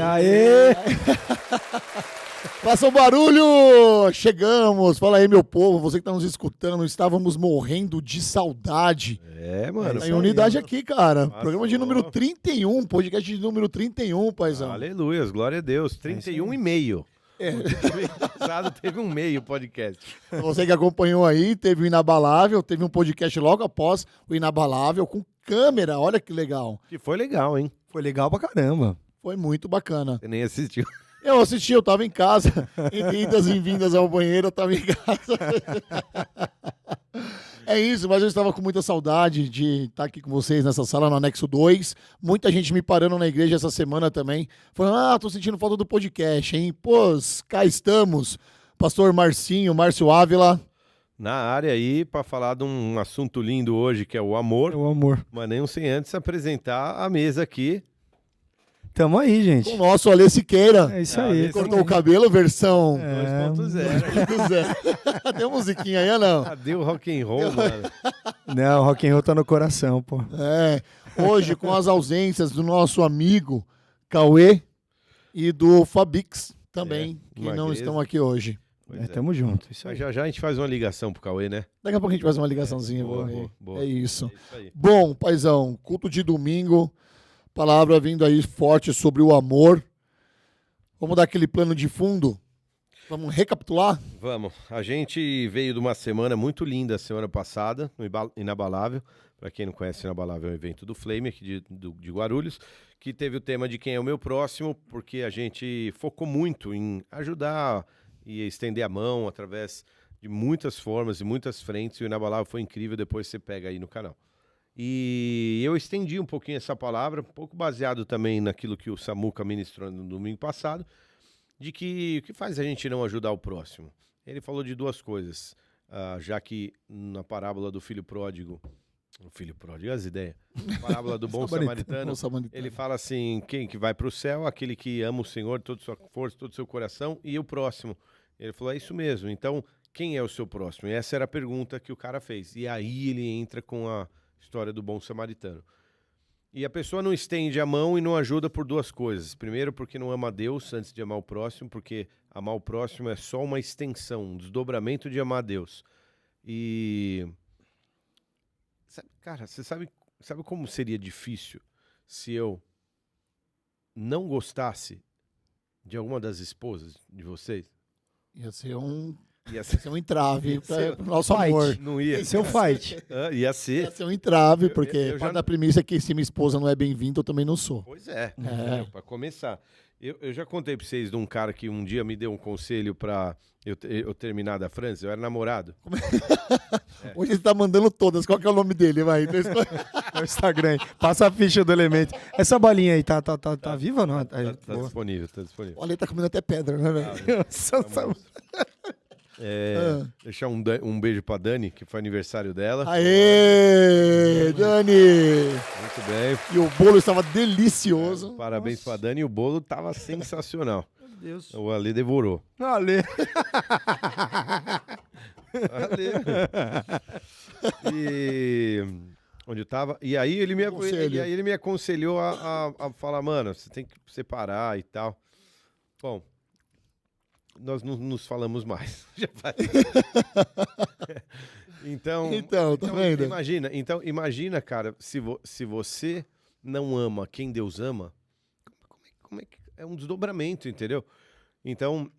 aê! Faça um barulho! Chegamos! Fala aí, meu povo, você que tá nos escutando, estávamos morrendo de saudade. Mano. Tá em unidade aqui, cara. Nossa, Programa de número 31, podcast de número 31, paizão. Aleluias, glória a Deus. 31 e meio. Passado teve um meio podcast. Você que acompanhou aí, teve o Inabalável, teve um podcast logo após o Inabalável, com câmera, olha que legal. Que foi legal, hein? Foi legal pra caramba. Foi muito bacana. Você nem assistiu. Eu assisti, eu tava em casa. Em idas e vindas ao banheiro, eu tava em casa. É isso, mas eu estava com muita saudade de estar aqui com vocês nessa sala no Anexo 2. Muita gente me parando na igreja essa semana também. Falando, tô sentindo falta do podcast, hein? Pô, cá estamos. Pastor Márcio Ávila. Na área aí, pra falar de um assunto lindo hoje, que é o amor. O amor. Mas nem sem antes apresentar a mesa aqui. Tamo aí, gente. Com o nosso Alê Siqueira. É isso aí. Cortou o cabelo, versão 2.0. Tem musiquinha aí ou não? Cadê o rock and roll, mano? Não, o rock and roll tá no coração, pô. Hoje com as ausências do nosso amigo Cauê e do Fabix também, que não Magreza. estão aqui hoje. Tamo junto. Isso aí. Mas já a gente faz uma ligação pro Cauê, né? Daqui a pouco a gente faz uma ligaçãozinha. Boa. É isso. É isso aí. Bom, paizão, culto de domingo, palavra vindo aí forte sobre o amor. Vamos dar aquele plano de fundo? Vamos recapitular? Vamos. A gente veio de uma semana muito linda semana passada, no Inabalável. Para quem não conhece, Inabalável é um evento do Flame, aqui de Guarulhos, que teve o tema de quem é o meu próximo, porque a gente focou muito em ajudar e estender a mão através de muitas formas e muitas frentes. E o Inabalável foi incrível, depois você pega aí no canal. E eu estendi um pouquinho essa palavra, um pouco baseado também naquilo que o Samuca ministrou no domingo passado, de que o que faz a gente não ajudar o próximo? Ele falou de duas coisas, já que na parábola do filho pródigo, as ideias, na parábola do bom samaritano, ele fala assim, quem que vai para o céu? Aquele que ama o Senhor de toda a sua força, todo o seu coração, e o próximo. Ele falou, é isso mesmo, então quem é o seu próximo? E essa era a pergunta que o cara fez, e aí ele entra com a história do bom samaritano. E a pessoa não estende a mão e não ajuda por duas coisas. Primeiro, porque não ama a Deus antes de amar o próximo, porque amar o próximo é só uma extensão, um desdobramento de amar a Deus. E, cara, você sabe como seria difícil se eu não gostasse de alguma das esposas de vocês? Ia ser um Ia ser entrave para o nosso amor. Não ia. Esse é o fight. Ia ser. Ia ser um entrave, porque eu parte já- da premissa é que se minha esposa não é bem-vinda, eu também não sou. Pois é. Para começar. Eu já contei pra vocês de um cara que um dia me deu um conselho pra eu terminar da França. Eu era namorado. Hoje ele tá mandando todas. Qual que é o nome dele? Vai. No Instagram. Passa a ficha do elemento. Essa balinha aí tá viva ou não? Tá disponível, tá disponível. Olha, ele tá comendo até pedra, né, velho? Deixar um beijo pra Dani, que foi aniversário dela. Aê, Dani! Muito bem. E o bolo estava delicioso. Parabéns pra Dani. E o bolo tava sensacional. Meu Deus. O Ale devorou. Ale. E onde eu tava? E aí ele me aconselhou a falar, mano, você tem que separar e tal. Bom, nós não nos falamos mais. Já faz. Então, Então, tá vendo? Imagina, cara, se você não ama quem Deus ama, como é que é um desdobramento, entendeu? Então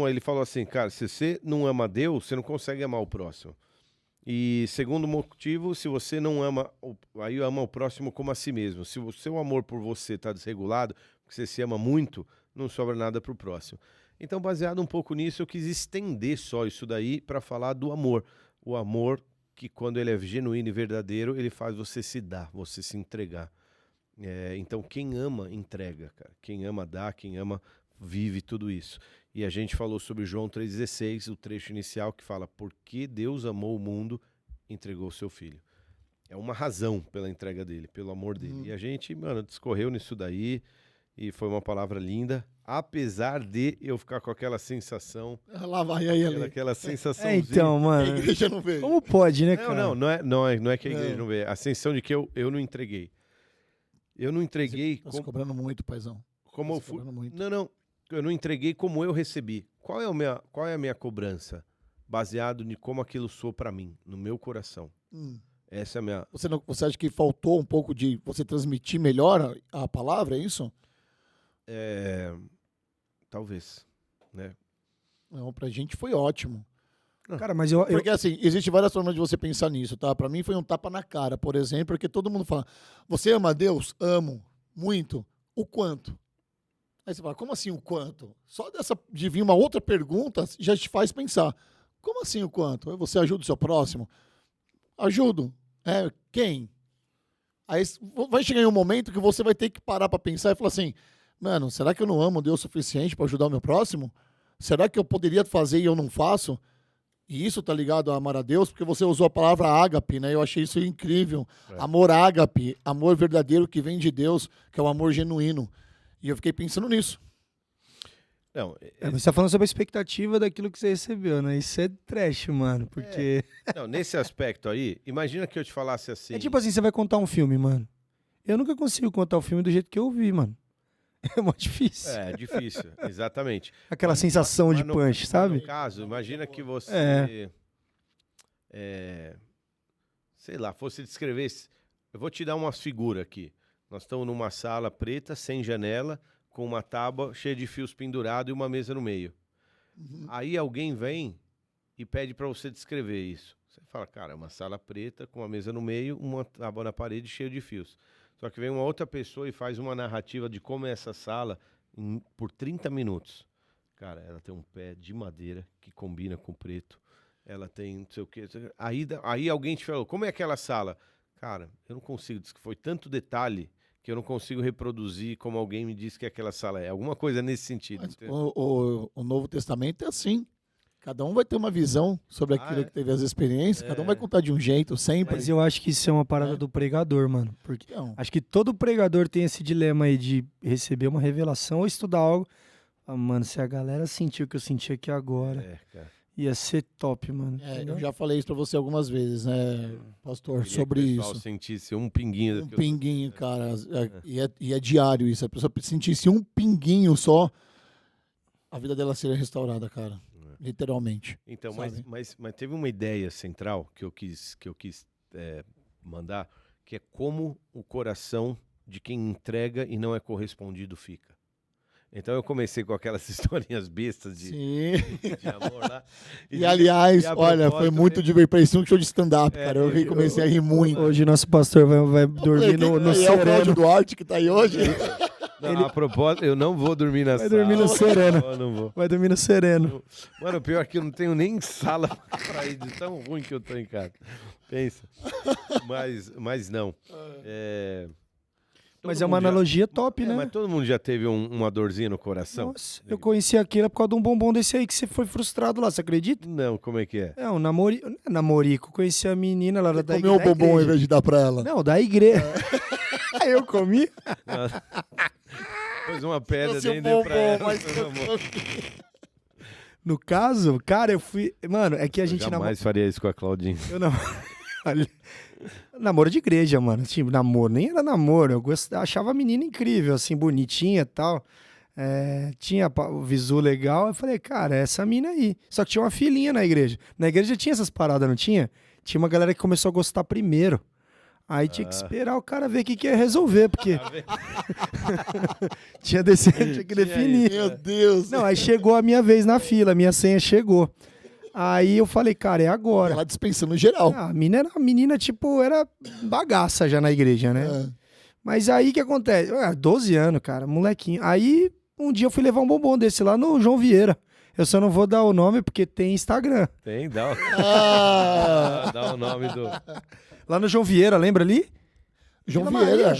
ele falou assim, cara, se você não ama Deus, você não consegue amar o próximo. E segundo motivo, se você não ama, aí ama o próximo como a si mesmo. Se o seu amor por você está desregulado, porque você se ama muito, não sobra nada para o próximo. Então, baseado um pouco nisso, eu quis estender só isso daí para falar do amor. O amor que, quando ele é genuíno e verdadeiro, ele faz você se dar, você se entregar. Então, quem ama, entrega, cara. Quem ama, dá. Quem ama, vive tudo isso. E a gente falou sobre João 3,16, o trecho inicial que fala, porque Deus amou o mundo, entregou o seu filho. É uma razão pela entrega dele, pelo amor dele. E a gente, mano, discorreu nisso daí e foi uma palavra linda, apesar de eu ficar com aquela sensação... Lá vai aí, Ale. Aquela sensaçãozinha... Então, A mano. igreja não veio. Como pode, né, cara? Não é que a igreja não vê. A sensação de que eu não entreguei. Eu não entreguei... Tá se cobrando muito, paizão. como eu Você fui. cobrando muito. Não, eu não entreguei como eu recebi. Qual é a minha cobrança? Baseado em como aquilo soou pra mim, no meu coração. Essa é a minha. Você acha que faltou um pouco de você transmitir melhor a palavra, é isso? Talvez, né? Não, pra gente foi ótimo. Cara, mas eu Porque assim, existe várias formas de você pensar nisso, tá? Pra mim foi um tapa na cara, por exemplo, porque todo mundo fala, você ama Deus? Amo. Muito. O quanto? Aí você fala, como assim o quanto? Só de vir uma outra pergunta já te faz pensar. Como assim o quanto? Você ajuda o seu próximo? Ajudo. Quem? Aí vai chegar em um momento que você vai ter que parar pra pensar e falar assim, mano, será que eu não amo Deus o suficiente pra ajudar o meu próximo? Será que eu poderia fazer e eu não faço? E isso tá ligado a amar a Deus, porque você usou a palavra ágape, né? Eu achei isso incrível. Amor ágape, amor verdadeiro que vem de Deus, que é o amor genuíno. E eu fiquei pensando nisso. Não, você tá falando sobre a expectativa daquilo que você recebeu, né? Isso é trash, mano, porque... não, nesse aspecto aí, imagina que eu te falasse assim. É tipo assim, você vai contar um filme, mano. Eu nunca consigo contar o filme do jeito que eu vi, mano. É muito difícil. É difícil, exatamente. Aquela sensação de punch, sabe? No caso, imagina que você, sei lá, fosse descrever. Eu vou te dar umas figuras aqui. Nós estamos numa sala preta, sem janela, com uma tábua cheia de fios pendurados e uma mesa no meio. Aí alguém vem e pede para você descrever isso. Você fala, cara, é uma sala preta com uma mesa no meio, uma tábua na parede cheia de fios. Só que vem uma outra pessoa e faz uma narrativa de como é essa sala por 30 minutos. Cara, ela tem um pé de madeira que combina com preto. Ela tem não sei o quê. Aí alguém te falou, como é aquela sala? Cara, eu não consigo, diz que foi tanto detalhe que eu não consigo reproduzir como alguém me disse que aquela sala é. Alguma coisa nesse sentido. Mas o Novo Testamento é assim. Cada um vai ter uma visão sobre aquilo que teve as experiências, cada um vai contar de um jeito, sempre. Mas eu acho que isso é uma parada do pregador, mano. Porque acho que todo pregador tem esse dilema aí de receber uma revelação ou estudar algo. Ah, mano, se a galera sentiu o que eu senti aqui agora, ia ser top, mano. Eu já falei isso pra você algumas vezes, né, pastor, sobre que o pessoal isso. Sentisse um pinguinho. Um pinguinho, cara. E é diário isso. A pessoa sentisse um pinguinho só, a vida dela seria restaurada, cara. Literalmente. Então, mas teve uma ideia central que eu quis mandar, que é como o coração de quem entrega e não é correspondido fica. Então eu comecei com aquelas historinhas bestas de amor lá. E aliás, olha, foi muito divertido. Parecia um show de stand-up, cara. Eu comecei a rir muito. Hoje nosso pastor vai dormir no sereno. É o Cláudio Duarte que tá aí hoje. Não, a propósito, eu não vou dormir na sala. Vai dormir no sereno. Não vou. Vai dormir no sereno. Mano, pior que eu não tenho nem sala pra ir de tão ruim que eu tô em casa. Pensa. Mas não. Mas é uma analogia top, né? Mas todo mundo já teve uma dorzinha no coração? Nossa, eu conheci aquilo por causa de um bombom desse aí que você foi frustrado lá, você acredita? Não, como é que é? É, um namorico. Conheci a menina, ela era da igreja. Comeu o bombom ao invés de dar pra ela. Não, da igreja. Aí eu comi. Pôs uma pedra dentro deu pra ela. No caso, cara, eu fui... Mano, é que a gente... Jamais faria isso com a Claudinha. Eu não... Namoro de igreja, mano. Tipo, namoro. Nem era namoro. Eu achava a menina incrível, assim, bonitinha e tal. Tinha o visu legal. Eu falei, cara, é essa mina aí. Só que tinha uma filhinha na igreja. Na igreja tinha essas paradas, não tinha? Tinha uma galera que começou a gostar primeiro. Aí tinha que esperar o cara ver o que ia resolver, porque tinha que definir. Meu Deus. Não, aí chegou a minha vez na fila, a minha senha chegou. Aí eu falei, cara, é agora. Ela dispensando geral. A menina, tipo, era bagaça já na igreja, né? Mas aí o que acontece? 12 anos, cara, molequinho. Aí um dia eu fui levar um bombom desse lá no João Vieira. Eu só não vou dar o nome porque tem Instagram. Tem, dá o nome do... Lá no João Vieira, lembra ali? João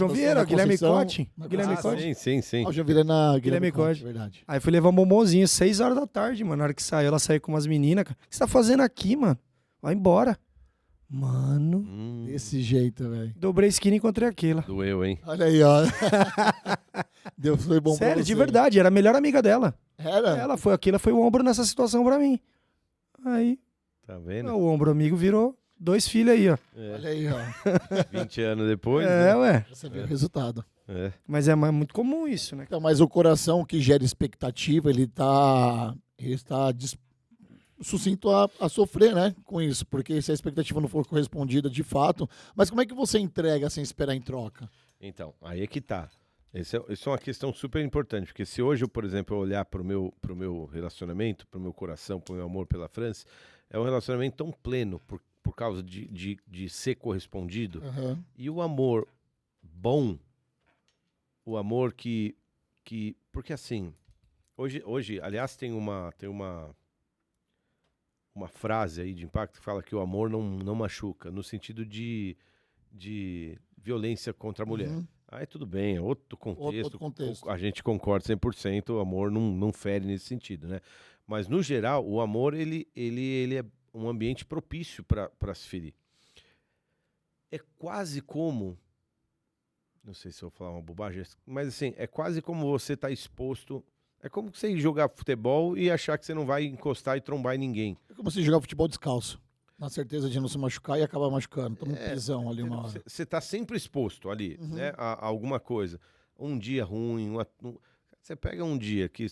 Vieira, Guilherme Cote. Guilherme Cote? Sim. O João Vieira na Guilherme Cote, verdade. Aí fui levar um bombonzinho, 6 horas da tarde, mano. Na hora que saiu, ela saiu com umas meninas. O que você tá fazendo aqui, mano? Vai embora. Mano. Desse jeito, velho. Dobrei a esquina e encontrei aquela. Doeu, hein? Olha aí, ó. Deus foi bom. Sério, de verdade, era a melhor amiga dela. Era? Aquela foi o ombro nessa situação pra mim. Aí, tá vendo? O ombro amigo virou 2 filhos aí, ó. Olha aí, ó. 20 anos depois. Né? Ué. Você viu o resultado. É. Mas é muito comum isso, né? Então, mas o coração que gera expectativa, ele está sucinto a sofrer, né, com isso, porque se a expectativa não for correspondida de fato, mas como é que você entrega sem esperar em troca? Então, aí é que tá. Essa é uma questão super importante, porque se hoje eu, por exemplo, eu olhar pro meu relacionamento, pro meu coração, pro meu amor pela França, é um relacionamento tão pleno por causa de ser correspondido. Aham. E o amor bom, o amor que porque assim, hoje, aliás, tem uma frase aí de impacto que fala que o amor não machuca, no sentido de violência contra a mulher. Uhum. Aí tudo bem, é outro contexto. Outro contexto. A gente concorda 100%, o amor não fere nesse sentido, né? Mas, no geral, o amor, ele é um ambiente propício para se ferir. É quase como, não sei se eu vou falar uma bobagem, mas assim, é quase como você tá exposto, é como você ir jogar futebol e achar que você não vai encostar e trombar em ninguém. É como se jogar futebol descalço, na certeza de não se machucar e acabar machucando. Toma um pisão ali uma hora. Você tá sempre exposto ali, Uhum. né, a alguma coisa. Um dia ruim, você pega um dia que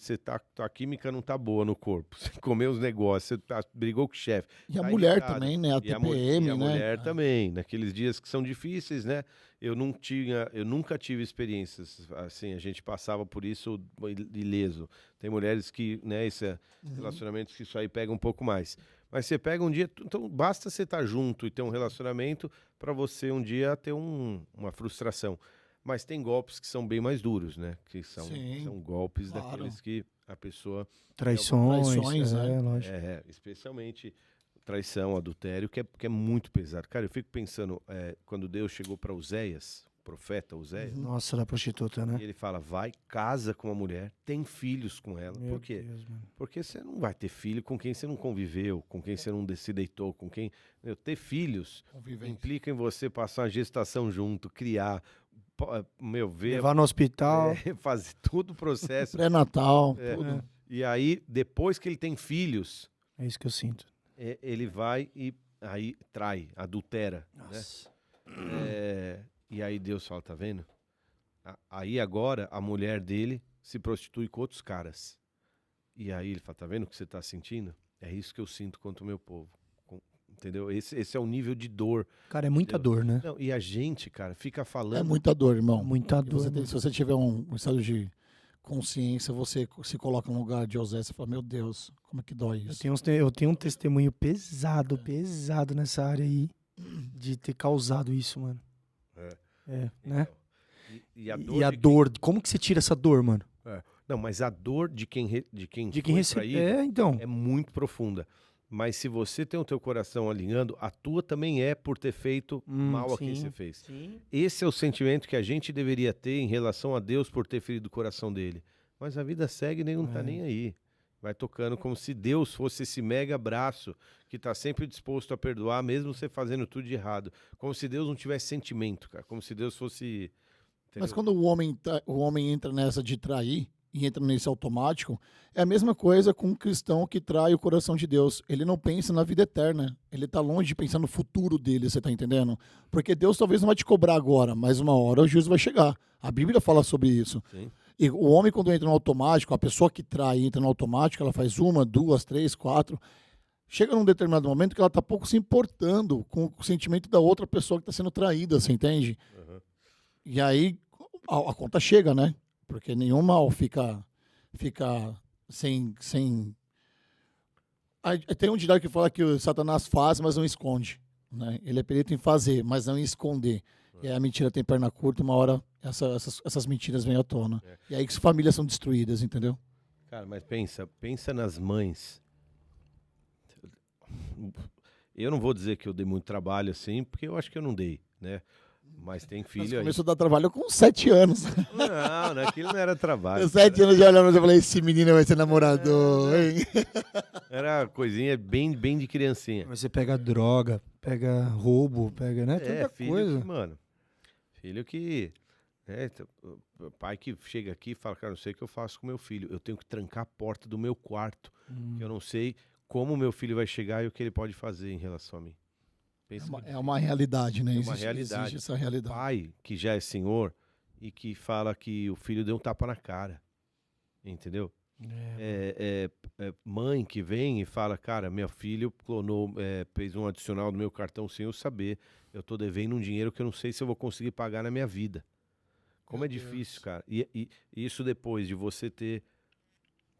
tua química não tá boa no corpo, você comeu os negócios, você brigou com o chefe. E a tá mulher irritado. também, né? A E TPM, e a né? mulher também, naqueles dias que são difíceis, né? Eu nunca tive experiências assim, a gente passava por isso ileso. Tem mulheres que, né, relacionamentos que isso aí pega um pouco mais. Mas você pega um dia, então basta você estar junto e ter um relacionamento para você um dia ter uma frustração. Mas tem golpes que são bem mais duros, né? Que são golpes claro. daqueles que a pessoa... Traições, né? Lógico. especialmente traição, adultério, que é muito pesado. Cara, eu fico pensando, quando Deus chegou para Oséias, o profeta Oséias, Nossa, da prostituta, né? e ele fala, vai, casa com uma mulher, tem filhos com ela. Meu Por quê? Deus, mano. Porque você não vai ter filho com quem você não conviveu, com quem você não se deitou, com quem... Ter filhos Convivência. implica em você passar uma gestação junto, criar, ver... Levar no hospital. fazer todo o processo. Pré-natal, É. tudo. E aí, depois que ele tem filhos, É isso que eu sinto. ele vai e aí trai, adultera, né? Nossa. E aí Deus fala, tá vendo? Aí agora a mulher dele se prostitui com outros caras. E aí ele fala, tá vendo o que você tá sentindo? É isso que eu sinto contra o meu povo. Entendeu? Esse é o nível de dor. Cara, é muita dor, né? Não, e a gente, cara, fica É falando... muita dor, irmão. Muita E dor. se você tiver um estado de consciência, você se coloca no lugar de Osés e fala, meu Deus, como é que dói isso? Eu tenho um testemunho pesado nessa área aí, de ter causado isso, mano. Né? E a dor... E a dor, como que você tira essa dor, mano? Não, mas a dor de quem foi recebe. traído Então. é muito profunda. Mas se você tem o teu coração alinhando, a tua também é por ter feito mal a quem sim, você fez. Sim. Esse é o sentimento que a gente deveria ter em relação a Deus por ter ferido o coração dele. Mas a vida segue e nem não tá nem aí. Vai tocando como se Deus fosse esse mega braço que tá sempre disposto a perdoar, mesmo você fazendo tudo de errado. Como se Deus não tivesse sentimento, cara. Como se Deus fosse... Entendeu? Mas quando o homem entra nessa de trair, e entra nesse automático, é a mesma coisa com um cristão que trai o coração de Deus. Ele não pensa na vida eterna. Ele tá longe de pensar no futuro dele, você tá entendendo? Porque Deus talvez não vai te cobrar agora, mas uma hora o juízo vai chegar. A Bíblia fala sobre isso. Sim. E o homem, quando entra no automático, a pessoa que trai entra no automático, ela faz 1, 2, 3, 4. Chega num determinado momento que ela tá pouco se importando com o sentimento da outra pessoa que está sendo traída, você entende? Uhum. E aí a conta chega, né? Porque nenhum mal fica sem... Aí, tem um ditado que fala que o Satanás faz, mas não esconde. Né? Ele é perito em fazer, mas não em esconder. E aí a mentira tem perna curta, uma hora essas mentiras vêm à tona. E aí que famílias são destruídas, entendeu? Cara, mas pensa nas mães. Eu não vou dizer que eu dei muito trabalho assim, porque eu acho que eu não dei, né? Mas tem filho aí. Começou a dar trabalho com 7 anos. Não, aquilo não era trabalho. Com 7 anos já olhava e falei, esse menino vai ser namorador, hein? Era coisinha bem de criancinha. Você pega droga, pega roubo, pega, né? Tanta filho coisa. que, mano, filho que... Né, o pai que chega aqui e fala, cara, não sei o que eu faço com meu filho. Eu tenho que trancar a porta do meu quarto. Que eu não sei como meu filho vai chegar e o que ele pode fazer em relação a mim. É uma realidade, né? É uma realidade. Existe essa realidade. Pai, que já é senhor, e que fala que o filho deu um tapa na cara, entendeu? Mãe que vem e fala, cara, meu filho clonou, fez um adicional no meu cartão sem eu saber, eu tô devendo um dinheiro que eu não sei se eu vou conseguir pagar na minha vida. Como é difícil, cara. E isso depois de você ter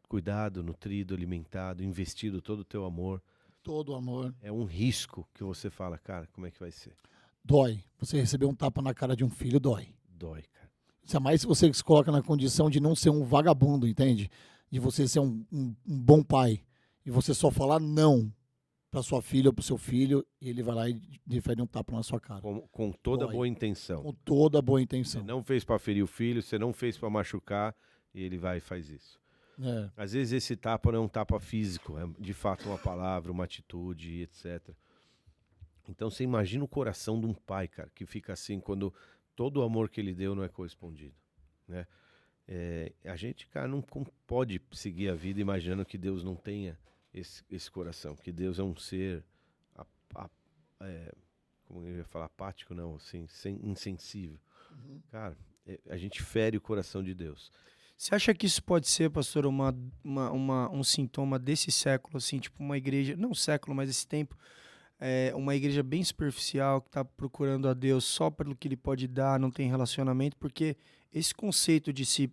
cuidado, nutrido, alimentado, investido todo o teu amor. Todo o amor. É um risco que você fala, cara, como é que vai ser? Dói. Você receber um tapa na cara de um filho, dói. Dói, cara. Ainda mais se você se coloca na condição de não ser um vagabundo, entende? De você ser um bom pai. E você só falar não para sua filha ou para o seu filho, e ele vai lá e defere um tapa na sua cara. Com toda Dói. boa intenção. Com toda boa intenção. Você não fez para ferir o filho, você não fez para machucar, e ele vai e faz isso. Às vezes esse tapa não é um tapa físico, é de fato uma palavra, uma atitude, etc. Então você imagina o coração de um pai, cara, que fica assim quando todo o amor que ele deu não é correspondido, né? A gente, cara, não pode seguir a vida imaginando que Deus não tenha esse coração, que Deus é um ser, como eu ia falar, apático, não, assim, insensível. Cara, a gente fere o coração de Deus. Você acha que isso pode ser, pastor, um sintoma desse século, assim, tipo uma igreja, não século, mas esse tempo, uma igreja bem superficial, que está procurando a Deus só pelo que ele pode dar, não tem relacionamento, porque esse conceito de si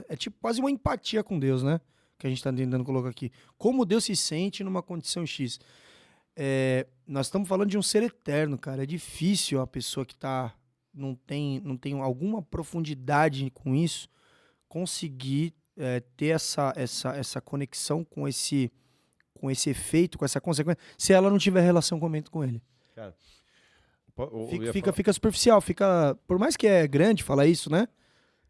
é tipo quase uma empatia com Deus, né? Que a gente está tentando colocar aqui. Como Deus se sente numa condição X. Nós estamos falando de um ser eterno, cara. É difícil a pessoa que não tem alguma profundidade com isso conseguir ter essa conexão com esse efeito, com essa consequência, se ela não tiver relação com ele. Cara, fica superficial, por mais que é grande falar isso, né?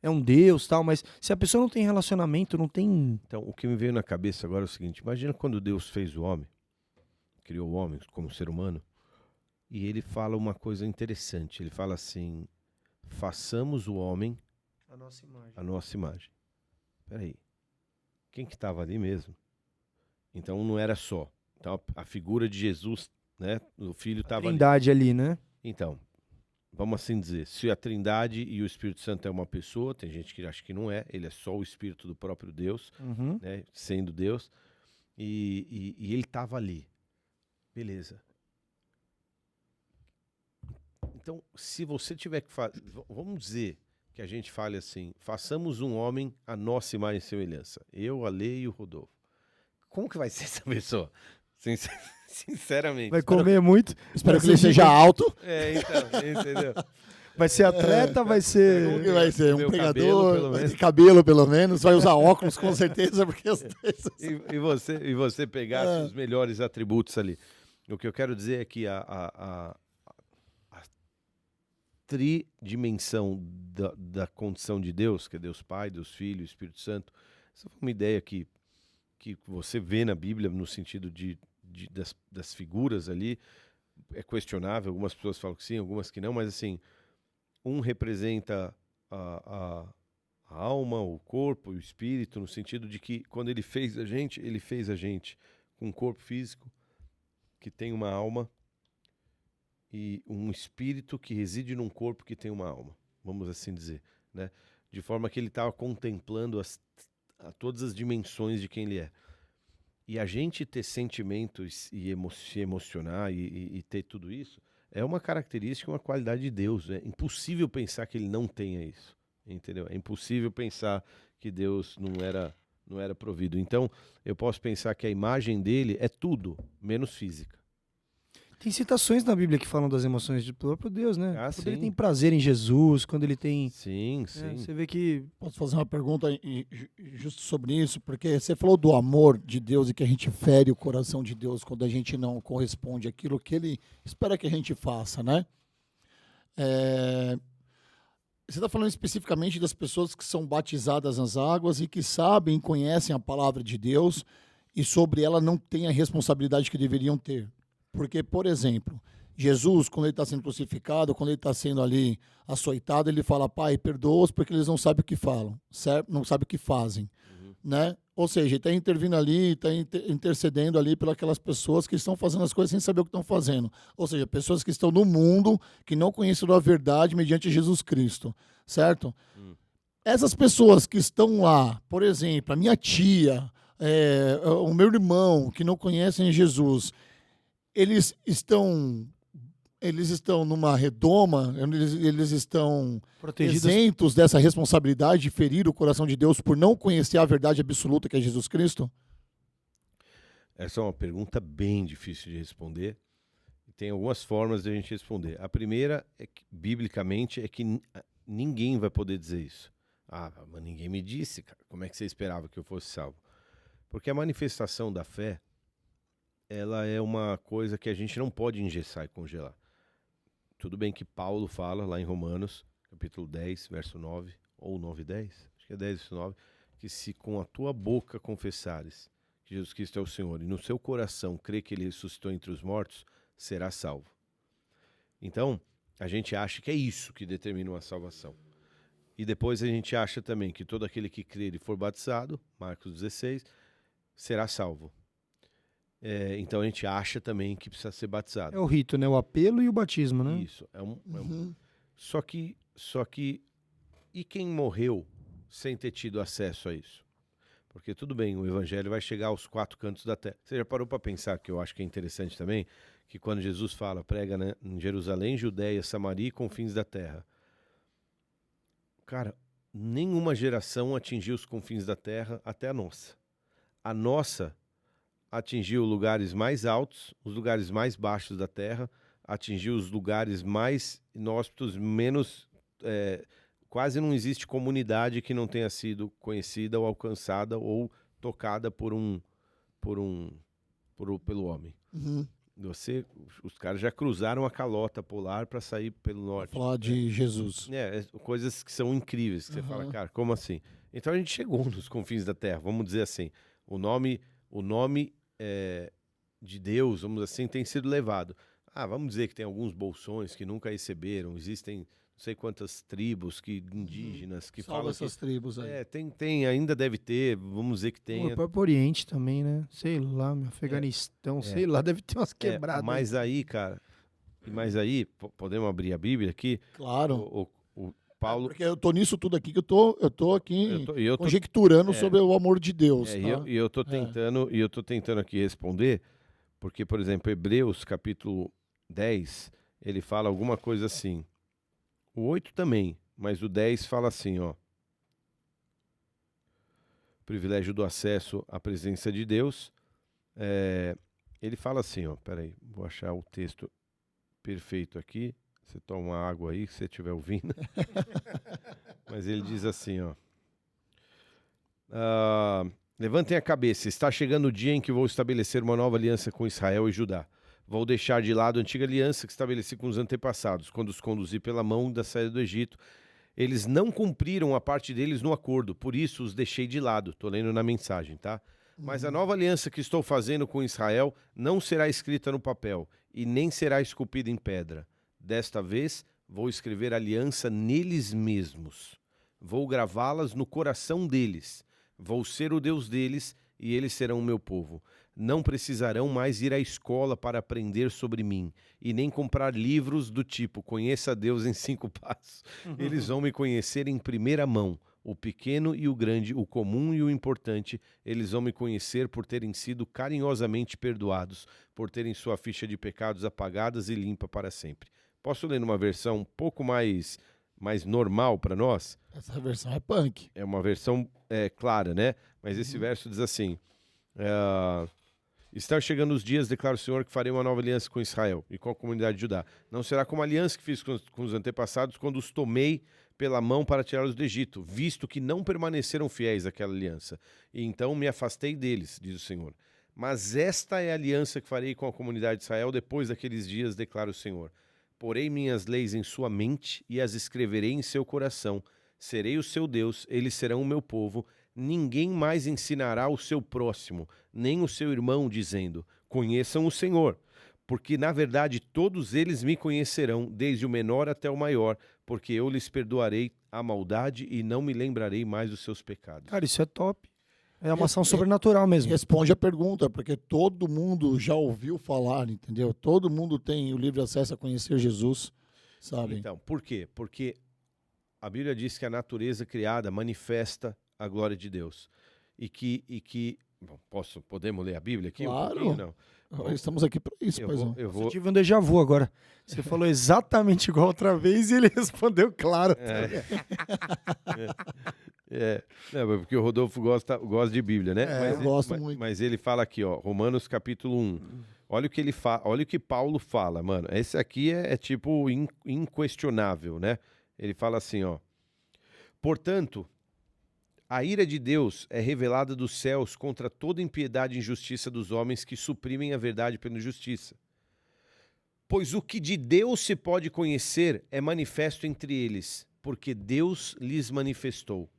É um Deus, tal, mas se a pessoa não tem relacionamento, não tem... Então, o que me veio na cabeça agora é o seguinte, imagina quando Deus fez o homem, criou o homem como ser humano, e ele fala uma coisa interessante, ele fala assim, façamos o homem a nossa imagem. Peraí, quem que estava ali mesmo? Então não era só. Então a figura de Jesus, né? O Filho estava ali. Trindade ali, né? Então, vamos assim dizer, se a Trindade e o Espírito Santo é uma pessoa, tem gente que acha que não é, ele é só o Espírito do próprio Deus, né? Sendo Deus, e ele estava ali. Beleza. Então, se você tiver que fazer, vamos dizer que a gente fale assim, façamos um homem a nossa imagem e semelhança. Eu, a Lê e o Rodolfo. Como que vai ser essa pessoa? Sinceramente. Vai comer muito. Espero que ele seja alto. Então, entendeu? Vai ser atleta, vai ser... Vai ser um Meu pregador, cabelo, vai ter cabelo pelo menos, vai usar óculos com certeza, porque e você pegasse os melhores atributos ali. O que eu quero dizer é que a tridimensão da condição de Deus, que é Deus Pai, Deus Filho, Espírito Santo, essa foi uma ideia que você vê na Bíblia no sentido das figuras ali, é questionável, algumas pessoas falam que sim, algumas que não, mas assim, um representa a alma, o corpo, o espírito, no sentido de que quando ele fez a gente com um corpo físico, que tem uma alma, e um espírito que reside num corpo que tem uma alma, vamos assim dizer, né? De forma que ele estava contemplando todas as dimensões de quem ele é. E a gente ter sentimentos e se emocionar e ter tudo isso é uma característica, uma qualidade de Deus. É impossível pensar que ele não tenha isso, entendeu? É impossível pensar que Deus não era provido. Então, eu posso pensar que a imagem dele é tudo, menos física. Tem citações na Bíblia que falam das emoções do próprio Deus, né? Quando ele sim. tem prazer em Jesus, quando ele tem... Sim. Você vê que... Posso fazer uma pergunta justo sobre isso? Porque você falou do amor de Deus e que a gente fere o coração de Deus quando a gente não corresponde àquilo que ele espera que a gente faça, né? Você está falando especificamente das pessoas que são batizadas nas águas e que sabem, conhecem a palavra de Deus e sobre ela não têm a responsabilidade que deveriam ter. Porque, por exemplo, Jesus, quando ele está sendo crucificado, quando ele está sendo ali açoitado, ele fala, Pai, perdoa-os porque eles não sabem o que falam, certo? Não sabem o que fazem. né? Ou seja, ele está intervindo ali, está intercedendo ali pelas pessoas que estão fazendo as coisas sem saber o que estão fazendo. Ou seja, pessoas que estão no mundo, que não conheceram a verdade mediante Jesus Cristo, certo? Essas pessoas que estão lá, por exemplo, a minha tia, o meu irmão, que não conhecem Jesus, eles estão numa redoma, eles estão Protegidos. isentos dessa responsabilidade de ferir o coração de Deus por não conhecer a verdade absoluta que é Jesus Cristo? Essa é uma pergunta bem difícil de responder. Tem algumas formas de a gente responder. A primeira, biblicamente, é que ninguém vai poder dizer isso. Ah, mas ninguém me disse, cara. Como é que você esperava que eu fosse salvo? Porque a manifestação da fé, ela é uma coisa que a gente não pode engessar e congelar. Tudo bem que Paulo fala lá em Romanos, capítulo 10, verso 9, ou 9 e 10, acho que é 10 e 9, que se com a tua boca confessares que Jesus Cristo é o Senhor e no seu coração crê que ele ressuscitou entre os mortos, será salvo. Então, a gente acha que é isso que determina uma salvação. E depois a gente acha também que todo aquele que crer e for batizado, Marcos 16, será salvo. Então a gente acha também que precisa ser batizado. É o rito, né? O apelo e o batismo, né? Isso. Só que e quem morreu sem ter tido acesso a isso? Porque tudo bem, o evangelho vai chegar aos 4 cantos da terra. Você já parou para pensar, que eu acho que é interessante também, que quando Jesus fala, prega, né, em Jerusalém, Judeia, Samaria e confins da terra. Cara, nenhuma geração atingiu os confins da terra até a nossa. A nossa atingiu lugares mais altos, os lugares mais baixos da terra, atingiu os lugares mais inóspitos, menos... quase não existe comunidade que não tenha sido conhecida ou alcançada ou tocada pelo homem. Uhum. Os caras já cruzaram a calota polar para sair pelo norte. Falar de Jesus. Coisas que são incríveis, que você fala, cara, como assim? Então a gente chegou nos confins da terra, vamos dizer assim. O nome de Deus, vamos dizer assim, tem sido levado. Vamos dizer que tem alguns bolsões que nunca receberam, existem não sei quantas tribos indígenas que Salva falam essas tribos aí. Tem, ainda deve ter, vamos dizer que tem. O próprio Oriente também, né? Sei lá, meu Afeganistão, sei lá, deve ter umas quebradas. Mas aí, cara, podemos abrir a Bíblia aqui? Claro. O Paulo... Porque eu tô nisso tudo aqui, que eu tô aqui eu tô conjecturando sobre o amor de Deus. E eu tô tentando aqui responder, porque, por exemplo, Hebreus, capítulo 10, ele fala alguma coisa assim. O 8 também, mas o 10 fala assim, ó. Privilégio do acesso à presença de Deus. Ele fala assim, ó. Peraí, vou achar o texto perfeito aqui. Você toma uma água aí, se você estiver ouvindo. Mas ele diz assim, ó. Levantem a cabeça, está chegando o dia em que vou estabelecer uma nova aliança com Israel e Judá. Vou deixar de lado a antiga aliança que estabeleci com os antepassados, quando os conduzi pela mão da saída do Egito. Eles não cumpriram a parte deles no acordo, por isso os deixei de lado. Estou lendo na mensagem, tá? Mas a nova aliança que estou fazendo com Israel não será escrita no papel e nem será esculpida em pedra. Desta vez, vou escrever aliança neles mesmos. Vou gravá-las no coração deles. Vou ser o Deus deles e eles serão o meu povo. Não precisarão mais ir à escola para aprender sobre mim e nem comprar livros do tipo Conheça Deus em 5 passos. Eles vão me conhecer em primeira mão. O pequeno e o grande, o comum e o importante, eles vão me conhecer por terem sido carinhosamente perdoados, por terem sua ficha de pecados apagadas e limpa para sempre. Posso ler numa versão um pouco mais normal para nós? Essa versão é punk. É uma versão clara, né? Mas esse verso diz assim... Estão chegando os dias, declara o Senhor, que farei uma nova aliança com Israel e com a comunidade de Judá. Não será como a aliança que fiz com os antepassados quando os tomei pela mão para tirá-los do Egito, visto que não permaneceram fiéis àquela aliança. E então me afastei deles, diz o Senhor. Mas esta é a aliança que farei com a comunidade de Israel depois daqueles dias, declara o Senhor. Porei minhas leis em sua mente e as escreverei em seu coração. Serei o seu Deus, eles serão o meu povo. Ninguém mais ensinará o seu próximo, nem o seu irmão, dizendo, conheçam o Senhor. Porque, na verdade, todos eles me conhecerão, desde o menor até o maior, porque eu lhes perdoarei a maldade e não me lembrarei mais dos seus pecados. Cara, isso é top. É uma ação sobrenatural mesmo. Responde a pergunta, porque todo mundo já ouviu falar, entendeu? Todo mundo tem o livre acesso a conhecer Jesus, sabe? Então, por quê? Porque a Bíblia diz que a natureza criada manifesta a glória de Deus. E que bom, podemos ler a Bíblia aqui? Claro. Um pouquinho, não? Estamos aqui para isso, paizão. Eu Eu vou... tive um déjà vu agora. Você falou exatamente igual outra vez e ele respondeu claro. Não, porque o Rodolfo gosta de Bíblia, né? eu gosto muito. Mas ele fala aqui, ó, Romanos capítulo 1. Olha o que ele fala, olha o que Paulo fala, mano. Esse aqui é tipo inquestionável, né? Ele fala assim, ó. Portanto, a ira de Deus é revelada dos céus contra toda impiedade e injustiça dos homens que suprimem a verdade pela injustiça. Pois o que de Deus se pode conhecer é manifesto entre eles, porque Deus lhes manifestou.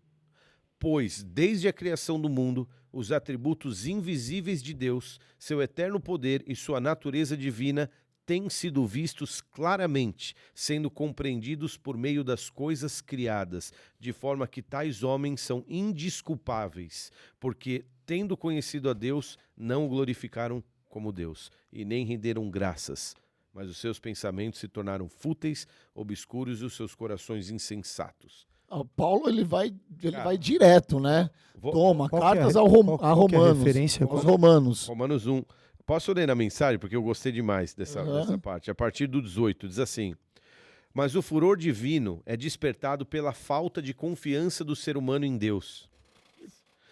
Pois, desde a criação do mundo, os atributos invisíveis de Deus, seu eterno poder e sua natureza divina têm sido vistos claramente, sendo compreendidos por meio das coisas criadas, de forma que tais homens são indesculpáveis, porque, tendo conhecido a Deus, não o glorificaram como Deus, e nem renderam graças, mas os seus pensamentos se tornaram fúteis, obscuros e os seus corações insensatos. O Paulo, ele vai direto, né? Toma, Qual cartas que é- a qual que é a Romanos. referência? Aos Romanos. Romanos 1. Posso ler na mensagem? Porque eu gostei demais dessa Uhum. parte. A partir do 18, diz assim: Mas o furor divino é despertado pela falta de confiança do ser humano em Deus,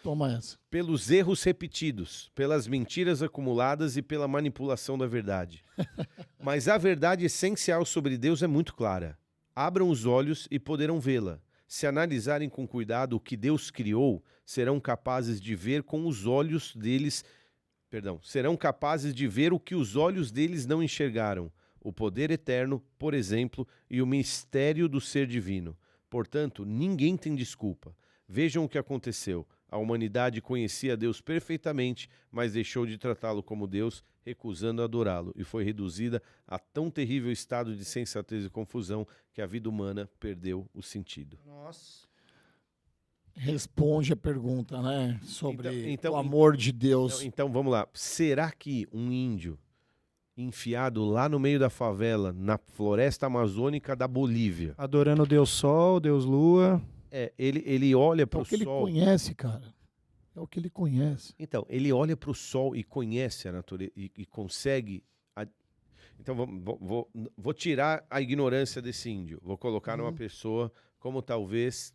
Toma essa. pelos erros repetidos, pelas mentiras acumuladas e pela manipulação da verdade. Mas a verdade essencial sobre Deus é muito clara. Abram os olhos e poderão vê-la. Se analisarem com cuidado o que Deus criou, serão capazes de ver com os olhos deles, serão capazes de ver o que os olhos deles não enxergaram, o poder eterno, por exemplo, e o mistério do ser divino. Portanto, ninguém tem desculpa. Vejam o que aconteceu. A humanidade conhecia Deus perfeitamente, mas deixou de tratá-lo como Deus, recusando adorá-lo, e foi reduzida a tão terrível estado de sensatez e confusão que a vida humana perdeu o sentido. Nossa. Responde a pergunta, né? Sobre Então- o amor de Deus. Então vamos lá. Será que um índio enfiado lá no meio da favela, na floresta amazônica da Bolívia, Adorando o Deus Sol, Deus Lua. ele olha É para o o que ele sol? conhece, cara. É o que ele conhece. Então, ele olha para o sol e conhece a natureza e consegue. Então, vou tirar a ignorância desse índio. Vou colocar numa pessoa como talvez.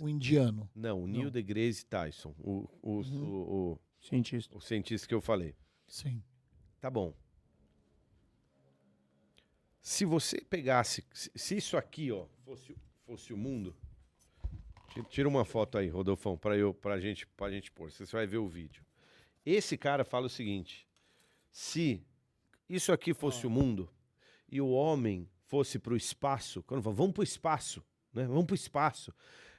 O indiano. Não, o Neil deGrasse Tyson, o Cientista. cientista que eu falei. Sim. Tá bom. Se você pegasse. Se isso aqui, ó, fosse o mundo. Tira uma foto aí, Rodolfão, pra gente pôr. Você vai ver o vídeo. Esse cara fala o seguinte: se isso aqui fosse o mundo e o homem fosse pro espaço, quando fala, vamos pro espaço, né? Vamos pro espaço.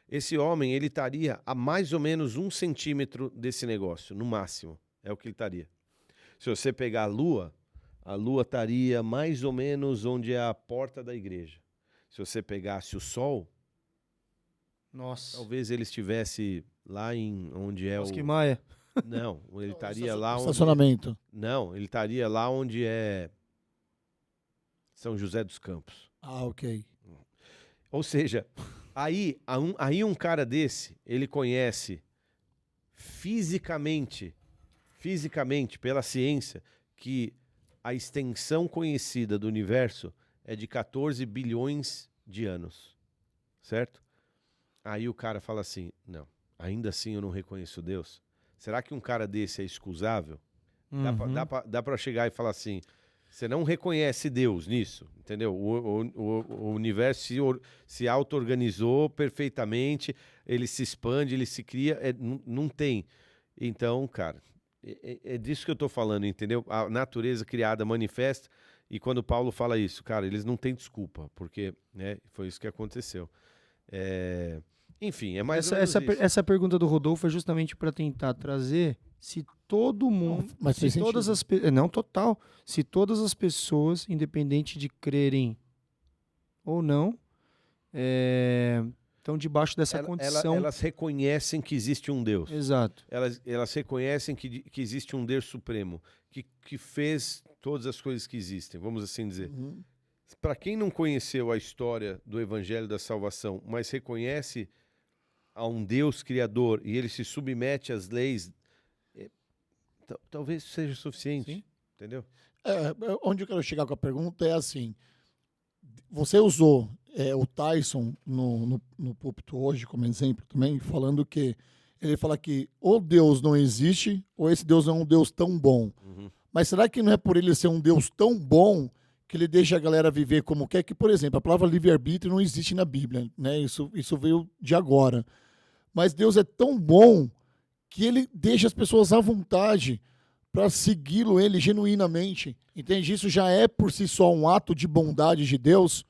Esse homem, ele estaria a mais ou menos 1 centímetro desse negócio, no máximo. É o que ele estaria. Se você pegar a Lua estaria mais ou menos onde é a porta da igreja. Se você pegasse o Sol, Nossa. talvez ele estivesse lá em onde é Bosque Maia. Não, ele estaria lá onde... Estacionamento. Não, ele estaria lá onde é São José dos Campos. Ah, ok. Ou seja, aí um cara desse, ele conhece fisicamente, pela ciência, que a extensão conhecida do universo é de 14 bilhões de anos, certo? Aí o cara fala assim, não, ainda assim eu não reconheço Deus. Será que um cara desse é excusável? Dá pra chegar e falar assim, você não reconhece Deus nisso, entendeu? O universo se auto-organizou perfeitamente, ele se expande, ele se cria, não tem. Então, cara, é disso que eu tô falando, entendeu? A natureza criada manifesta, e quando Paulo fala isso, cara, eles não têm desculpa, porque né, foi isso que aconteceu. Enfim, é mais ou menos isso. Essa pergunta do Rodolfo é justamente para tentar trazer se todo mundo, mas faz se todas sentido. as não total, se todas as pessoas, independente de crerem ou não, estão debaixo dessa condição. Elas reconhecem que existe um Deus. Exato. Elas reconhecem que existe um Deus supremo, que fez todas as coisas que existem, vamos assim dizer. Uhum. Para quem não conheceu a história do Evangelho da Salvação, mas reconhece a um Deus criador e ele se submete às leis, talvez seja suficiente. Sim. Entendeu? Onde eu quero chegar com a pergunta é assim, você usou o Tyson no púlpito hoje como exemplo também, falando que ele fala que ou Deus não existe ou esse Deus não é um Deus tão bom. Uhum. Mas será que não é por ele ser um Deus tão bom que ele deixa a galera viver como quer? Que, por exemplo, a palavra livre-arbítrio não existe na Bíblia, né? Isso veio de agora. Mas Deus é tão bom que ele deixa as pessoas à vontade para segui-lo, ele genuinamente. Entende? Isso já é por si só um ato de bondade de Deus.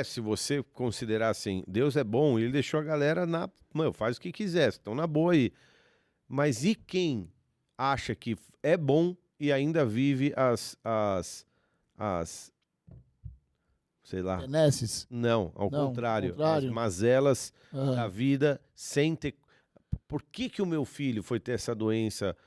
Se você considerar assim, Deus é bom, ele deixou a galera faz o que quiser, estão na boa aí. Mas e quem acha que é bom e ainda vive sei lá. Benesses? Não, ao contrário. As mazelas da vida sem ter... Por que o meu filho foi ter essa doença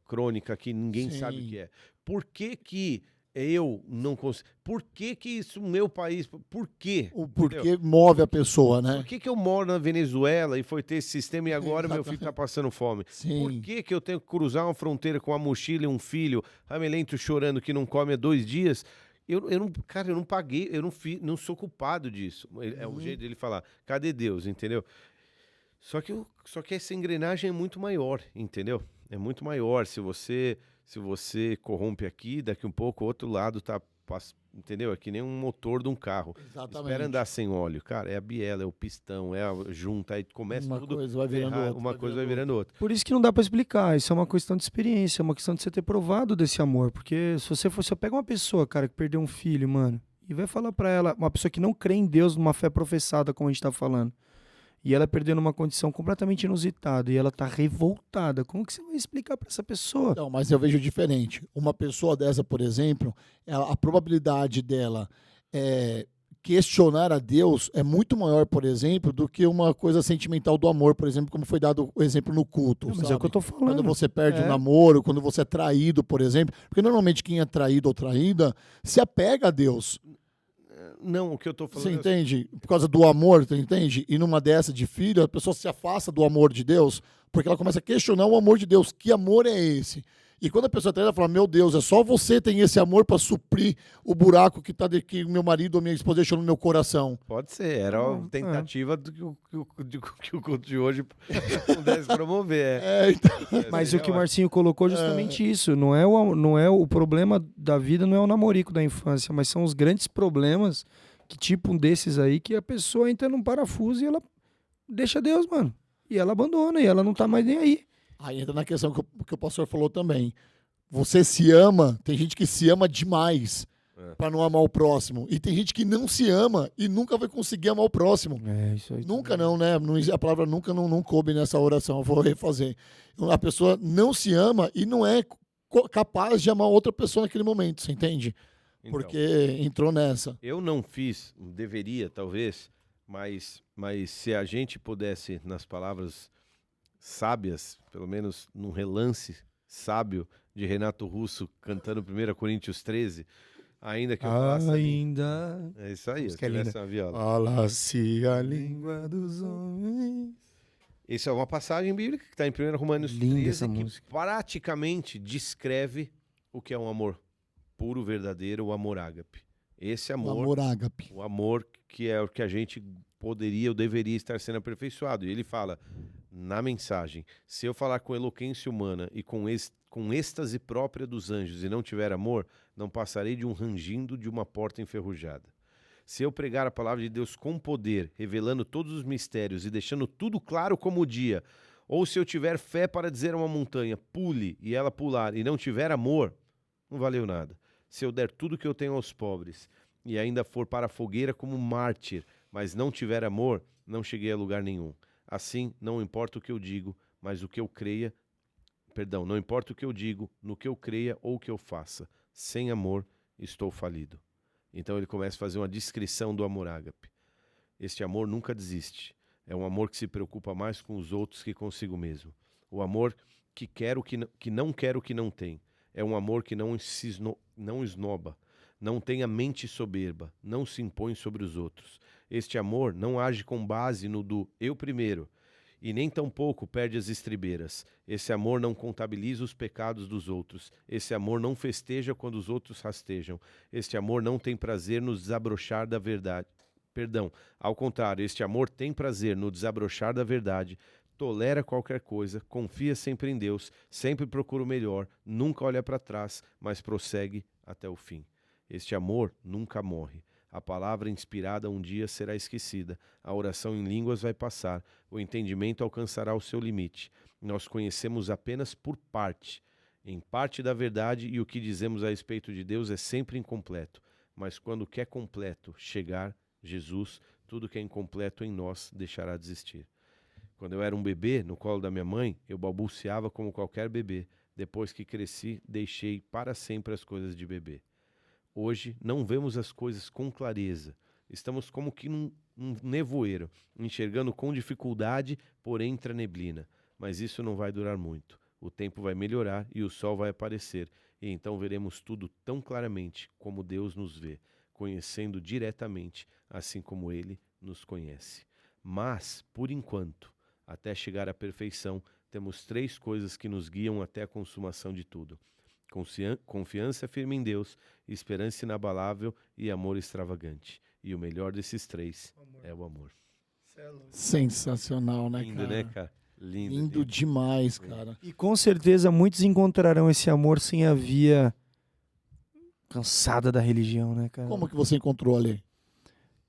crônica que ninguém sabe o que é? Por que eu não consigo? Por que isso, meu país? Por quê? O porquê move a pessoa, né? Por que eu moro na Venezuela e foi ter esse sistema e agora meu filho está passando fome? Sim. Por que eu tenho que cruzar uma fronteira com uma mochila e um filho, ramelento chorando que não come há 2 dias? Eu não paguei, eu não sou culpado disso. É o jeito dele falar. Cadê Deus, entendeu? Só que essa engrenagem é muito maior, entendeu? É muito maior. Se você corrompe aqui, daqui um pouco o outro lado tá, entendeu? É que nem um motor de um carro. Exatamente. Espera andar sem óleo, cara, é a biela, é o pistão, é a junta, aí começa tudo. Uma coisa vai virando outra. Por isso que não dá pra explicar, isso é uma questão de experiência, é uma questão de você ter provado desse amor, porque se você pega uma pessoa, cara, que perdeu um filho, mano, e vai falar pra ela, uma pessoa que não crê em Deus, numa fé professada, como a gente tá falando, e ela perdeu numa condição completamente inusitada, e ela tá revoltada, como que você vai explicar pra essa pessoa? Não, mas eu vejo diferente. Uma pessoa dessa, por exemplo, a probabilidade dela questionar a Deus é muito maior, por exemplo, do que uma coisa sentimental do amor, por exemplo, como foi dado o exemplo no culto. Mas é o que eu tô falando. Quando você perde um namoro, quando você é traído, por exemplo, porque normalmente quem é traído ou traída se apega a Deus. Não, o que eu tô falando... Você entende? Por causa do amor, você entende? E numa dessa de filho, a pessoa se afasta do amor de Deus, porque ela começa a questionar o amor de Deus. Que amor é esse? E quando a pessoa traz, ela fala, meu Deus, é só você tem esse amor para suprir o buraco que meu marido ou minha esposa deixou no meu coração. Pode ser, era uma tentativa do que o culto de hoje pudesse promover. Então... Mas o que o Marcinho colocou é justamente isso, não é o problema da vida, não é o namorico da infância, mas são os grandes problemas, que tipo um desses aí, que a pessoa entra num parafuso e ela deixa Deus, mano. E ela abandona, e ela não tá mais nem aí. Aí entra na questão que o pastor falou também. Você se ama, tem gente que se ama demais para não amar o próximo. E tem gente que não se ama e nunca vai conseguir amar o próximo. Isso aí. Nunca não, né? A palavra nunca não coube nessa oração, eu vou refazer. A pessoa não se ama e não é capaz de amar outra pessoa naquele momento, você entende? Então, porque entrou nessa. Eu não fiz, deveria talvez, mas se a gente pudesse, nas palavras sábias, pelo menos num relance sábio de Renato Russo cantando 1 Coríntios 13, ainda que eu faça... Ainda... É isso aí, se tivesse uma viola. Fala-se a língua dos homens... Essa é uma passagem bíblica que está em 1 Romanos 13, que praticamente descreve o que é um amor puro, verdadeiro, o amor ágape. Esse amor... O amor ágape. O amor que é o que a gente poderia ou deveria estar sendo aperfeiçoado. E ele fala... Na mensagem, se eu falar com eloquência humana e com êxtase própria dos anjos e não tiver amor, não passarei de um rangindo de uma porta enferrujada. Se eu pregar a palavra de Deus com poder, revelando todos os mistérios e deixando tudo claro como o dia, ou se eu tiver fé para dizer a uma montanha, pule, e ela pular, e não tiver amor, não valeu nada. Se eu der tudo que eu tenho aos pobres, e ainda for para a fogueira como mártir, mas não tiver amor, não cheguei a lugar nenhum. Assim, não importa o que eu digo, mas o que eu creia... Perdão, não importa o que eu digo, no que eu creia ou o que eu faça. Sem amor, estou falido. Então ele começa a fazer uma descrição do amor ágape. Este amor nunca desiste. É um amor que se preocupa mais com os outros que consigo mesmo. O amor que quer o que não quer o que não tem. É um amor que não esnoba, não tem a mente soberba, não se impõe sobre os outros. Este amor não age com base no do eu primeiro, e nem tampouco perde as estribeiras. Esse amor não contabiliza os pecados dos outros. Esse amor não festeja quando os outros rastejam. Este amor não tem prazer no desabrochar da verdade. Perdão, ao contrário, este amor tem prazer no desabrochar da verdade, tolera qualquer coisa, confia sempre em Deus, sempre procura o melhor, nunca olha para trás, mas prossegue até o fim. Este amor nunca morre. A palavra inspirada um dia será esquecida, a oração em línguas vai passar, o entendimento alcançará o seu limite. Nós conhecemos apenas por parte, em parte da verdade, e o que dizemos a respeito de Deus é sempre incompleto. Mas quando o que é completo chegar, Jesus, tudo que é incompleto em nós deixará de existir. Quando eu era um bebê, no colo da minha mãe, eu balbuciava como qualquer bebê. Depois que cresci, deixei para sempre as coisas de bebê. Hoje, não vemos as coisas com clareza. Estamos como que num nevoeiro, enxergando com dificuldade, porém entre a neblina. Mas isso não vai durar muito. O tempo vai melhorar e o sol vai aparecer. E então veremos tudo tão claramente como Deus nos vê, conhecendo diretamente, assim como Ele nos conhece. Mas, por enquanto, até chegar à perfeição, temos 3 coisas que nos guiam até a consumação de tudo. Confiança firme em Deus, esperança inabalável e amor extravagante. E o melhor desses 3 é o amor. Sensacional, né, Lindo, cara? né, cara? Lindo, Lindo demais, cara. E com certeza muitos encontrarão esse amor sem a via cansada da religião, né, cara? Como que você encontrou ali?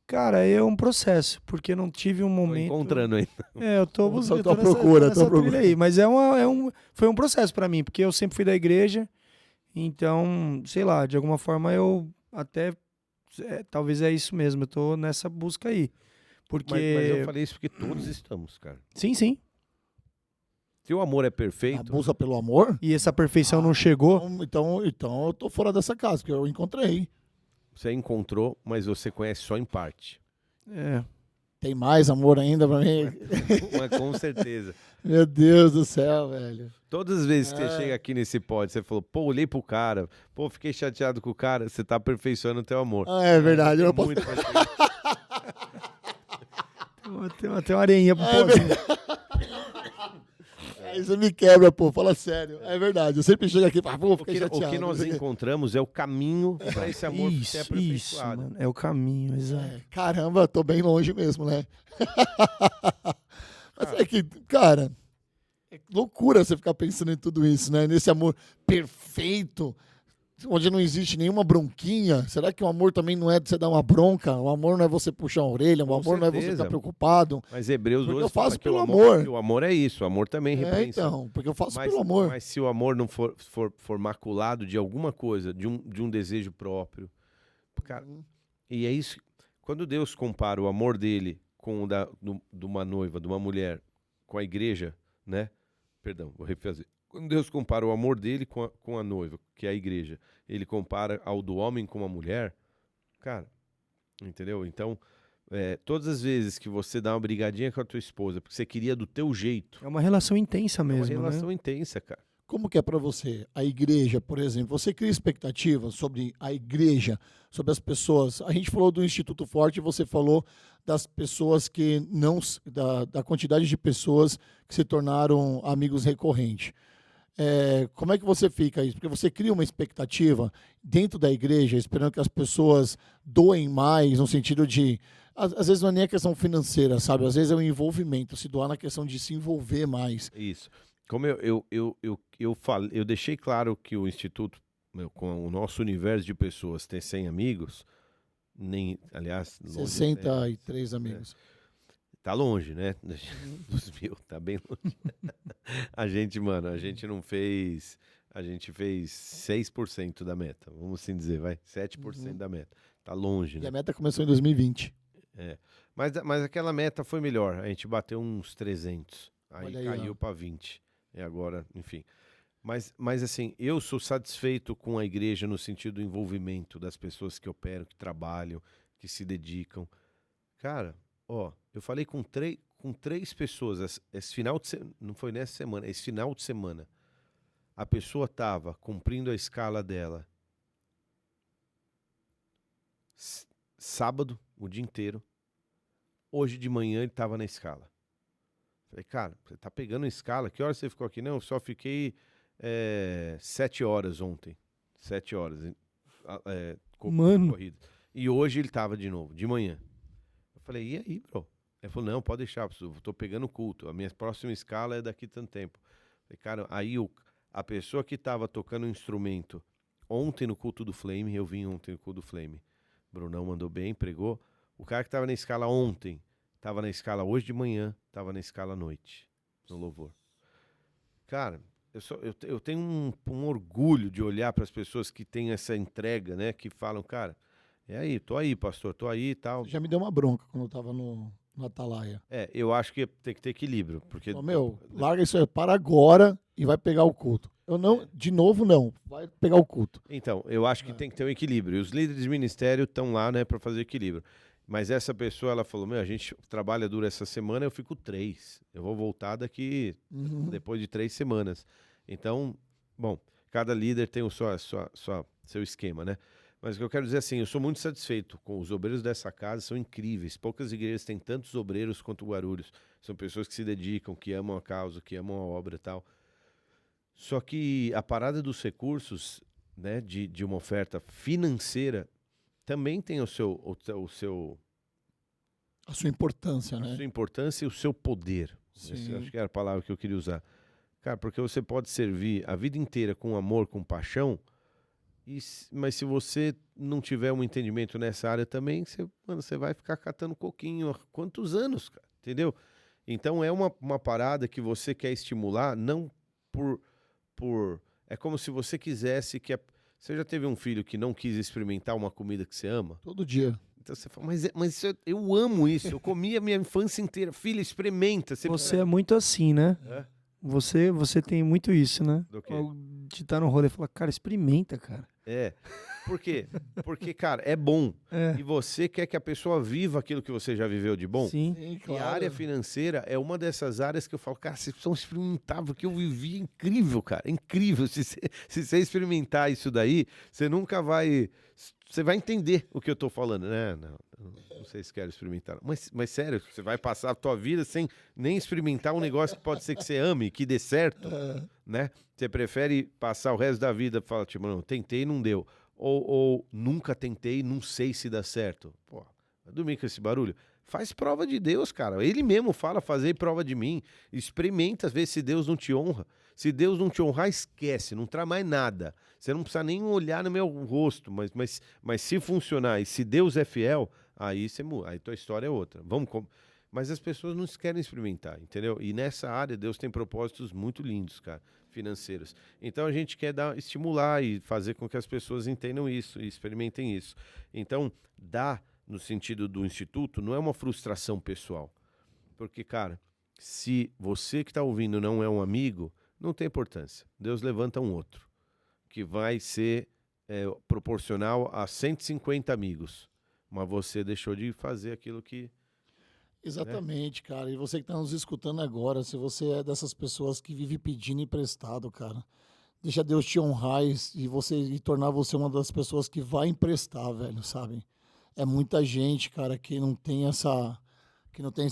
Cara, é um processo, porque não tive um Tô momento... encontrando ainda. Eu tô Tô à nessa- procura, nessa tô à procura. trilha aí, mas foi um processo pra mim, porque eu sempre fui da igreja, então, sei lá, de alguma forma eu até, talvez é isso mesmo, eu tô nessa busca aí, porque... Mas eu falei isso porque todos estamos, cara. Sim, sim, Se o amor é A perfeito, busca pelo amor? e essa perfeição não chegou, Então eu tô fora dessa casa, porque eu encontrei. você encontrou, mas você conhece só em parte. Tem mais amor ainda pra mim? Mas com certeza. Meu Deus do céu, velho. Todas as vezes que você chega aqui nesse pod, você falou, pô, olhei pro cara, pô, fiquei chateado com o cara, você tá aperfeiçoando o teu amor. Ah, é verdade. Tem Eu posso... muito pra chegar. tem uma areinha pro pozinho. Isso me quebra, pô. Fala sério. É verdade. Eu sempre chego aqui e falo, pô, O fiquei que chateado. nós encontramos é o caminho para esse amor ser Isso, aperfeiçoado. mano, é o caminho, exato. Caramba, tô bem longe mesmo, né? Mas é que, cara, é loucura você ficar pensando em tudo isso, né? Nesse amor perfeito, onde não existe nenhuma bronquinha. Será que o amor também não é de você dar uma bronca? O amor não é você puxar a orelha, o Com amor não é você certeza. ficar preocupado. Mas Hebreus Porque 12 eu faço fala que pelo o amor. que o amor é isso, o amor também repreensão. Então, porque eu faço Mas, pelo amor. mas se o amor não for maculado de alguma coisa, de um desejo próprio, cara, e é isso. Quando Deus compara o amor dele com o de uma noiva, de uma mulher, com a igreja, né? Perdão, vou refazer. Quando Deus compara o amor dele com a noiva, que é a igreja, ele compara ao do homem com a mulher, cara, entendeu? Então, todas as vezes que você dá uma brigadinha com a tua esposa, porque você queria do teu jeito, É uma relação intensa é uma mesmo, relação né? intensa, cara. Como que é pra você? A igreja, por exemplo, você cria expectativas sobre a igreja, sobre as pessoas. A gente falou do Instituto Forte, você falou das pessoas que não, da quantidade de pessoas que se tornaram amigos recorrentes. Como é que você fica isso? Porque você cria uma expectativa dentro da igreja, esperando que as pessoas doem mais, no sentido de... Às vezes não é nem a questão financeira, sabe? Às vezes é o envolvimento, se doar na questão de se envolver mais. Isso. Como eu deixei claro que o Instituto, com o nosso universo de pessoas, tem 100 amigos, aliás... longe, 63 amigos. Tá longe, né? Dos mil, tá bem longe. A gente não fez... A gente fez 6% da meta, vamos assim dizer, vai. 7% da meta. Tá longe, E né? a meta começou em 2020. Mas aquela meta foi melhor. A gente bateu uns 300. Aí Olha aí, caiu ó. para 20. E agora, enfim. Mas assim, eu sou satisfeito com a igreja no sentido do envolvimento das pessoas que operam, que trabalham, que se dedicam. Cara, Ó, eu falei com três pessoas esse final de semana, não foi nessa semana, esse final de semana. A pessoa estava cumprindo a escala dela sábado, o dia inteiro. Hoje de manhã ele estava na escala. Falei, cara, você tá pegando escala? Que hora você ficou aqui? Não, eu só fiquei 7 horas ontem. 7 horas. Mano. Corrida. E hoje ele tava de novo, de manhã. Eu falei, e aí, bro? Ele falou, não, pode deixar, eu tô pegando culto. A minha próxima escala é daqui tanto tempo. Falei, cara, aí a pessoa que tava tocando o instrumento ontem no culto do Flame, eu vim ontem no culto do Flame. Brunão mandou bem, pregou. O cara que tava na escala ontem, tava na escala hoje de manhã, tava na escala à noite, no louvor. Cara, eu tenho um orgulho de olhar para as pessoas que têm essa entrega, né? Que falam, cara, e aí, tô aí, pastor, tô aí e tal. Você já me deu uma bronca quando eu tava no Atalaia. Eu acho que tem que ter equilíbrio. Porque... Meu, larga isso aí, para agora e vai pegar o culto. Eu não, de novo não, vai pegar o culto. Então, eu acho que tem que ter um equilíbrio. E os líderes de ministério estão lá, né, para fazer equilíbrio. Mas essa pessoa, ela falou, a gente trabalha duro essa semana, eu fico 3. Eu vou voltar daqui depois de 3 semanas. Então, bom, cada líder tem o seu esquema, né? Mas o que eu quero dizer assim, eu sou muito satisfeito com os obreiros dessa casa, são incríveis. Poucas igrejas têm tantos obreiros quanto o Guarulhos. São pessoas que se dedicam, que amam a causa, que amam a obra e tal. Só que a parada dos recursos, né, de uma oferta financeira, também tem a sua importância, né? A sua importância e o seu poder. Sim. Acho que era a palavra que eu queria usar. Cara, porque você pode servir a vida inteira com amor, com paixão, mas se você não tiver um entendimento nessa área também, você vai ficar catando coquinho há quantos anos, cara? Entendeu? Então é uma parada que você quer estimular, não por... É como se você quisesse que... Você já teve um filho que não quis experimentar uma comida que você ama? Todo dia. Então você fala, mas eu amo isso, eu comi a minha infância inteira. Filha, experimenta. Você é muito assim, né? É? Você tem muito isso, né? Do quê? De estar no rolê e falar, cara, experimenta, cara. Por quê? Porque, cara, é bom. É. E você quer que a pessoa viva aquilo que você já viveu de bom? Sim. Sim, E a área financeira é uma dessas áreas que eu falo, cara, vocês precisam experimentar, porque eu vivi incrível, cara. É incrível. Se você experimentar isso daí, você nunca vai... Você vai entender o que eu tô falando, né? Não sei se quero experimentar. Mas sério, você vai passar a tua vida sem nem experimentar um negócio que pode ser que você ame, que dê certo, né? Você prefere passar o resto da vida e falar, tipo, não, tentei e não deu. Ou nunca tentei, não sei se dá certo. Pô, vai dormir com esse barulho? Faz prova de Deus, cara. Ele mesmo fala, fazer prova de mim. Experimenta, ver se Deus não te honra. Se Deus não te honrar, esquece, não traz mais nada. Você não precisa nem olhar no meu rosto, mas se funcionar e se Deus é fiel, aí tua história é outra. Mas as pessoas não querem experimentar, entendeu? E nessa área Deus tem propósitos muito lindos, cara, financeiros. Então a gente quer estimular e fazer com que as pessoas entendam isso e experimentem isso. Então, no sentido do instituto, não é uma frustração pessoal. Porque, cara, se você que está ouvindo não é um amigo, não tem importância. Deus levanta um outro, que vai ser proporcional a 150 amigos. Mas você deixou de fazer aquilo que... Exatamente, cara. E você que está nos escutando agora, se você é dessas pessoas que vive pedindo emprestado, cara, deixa Deus te honrar e tornar você uma das pessoas que vai emprestar, velho, sabe? É muita gente, cara, que não tem essa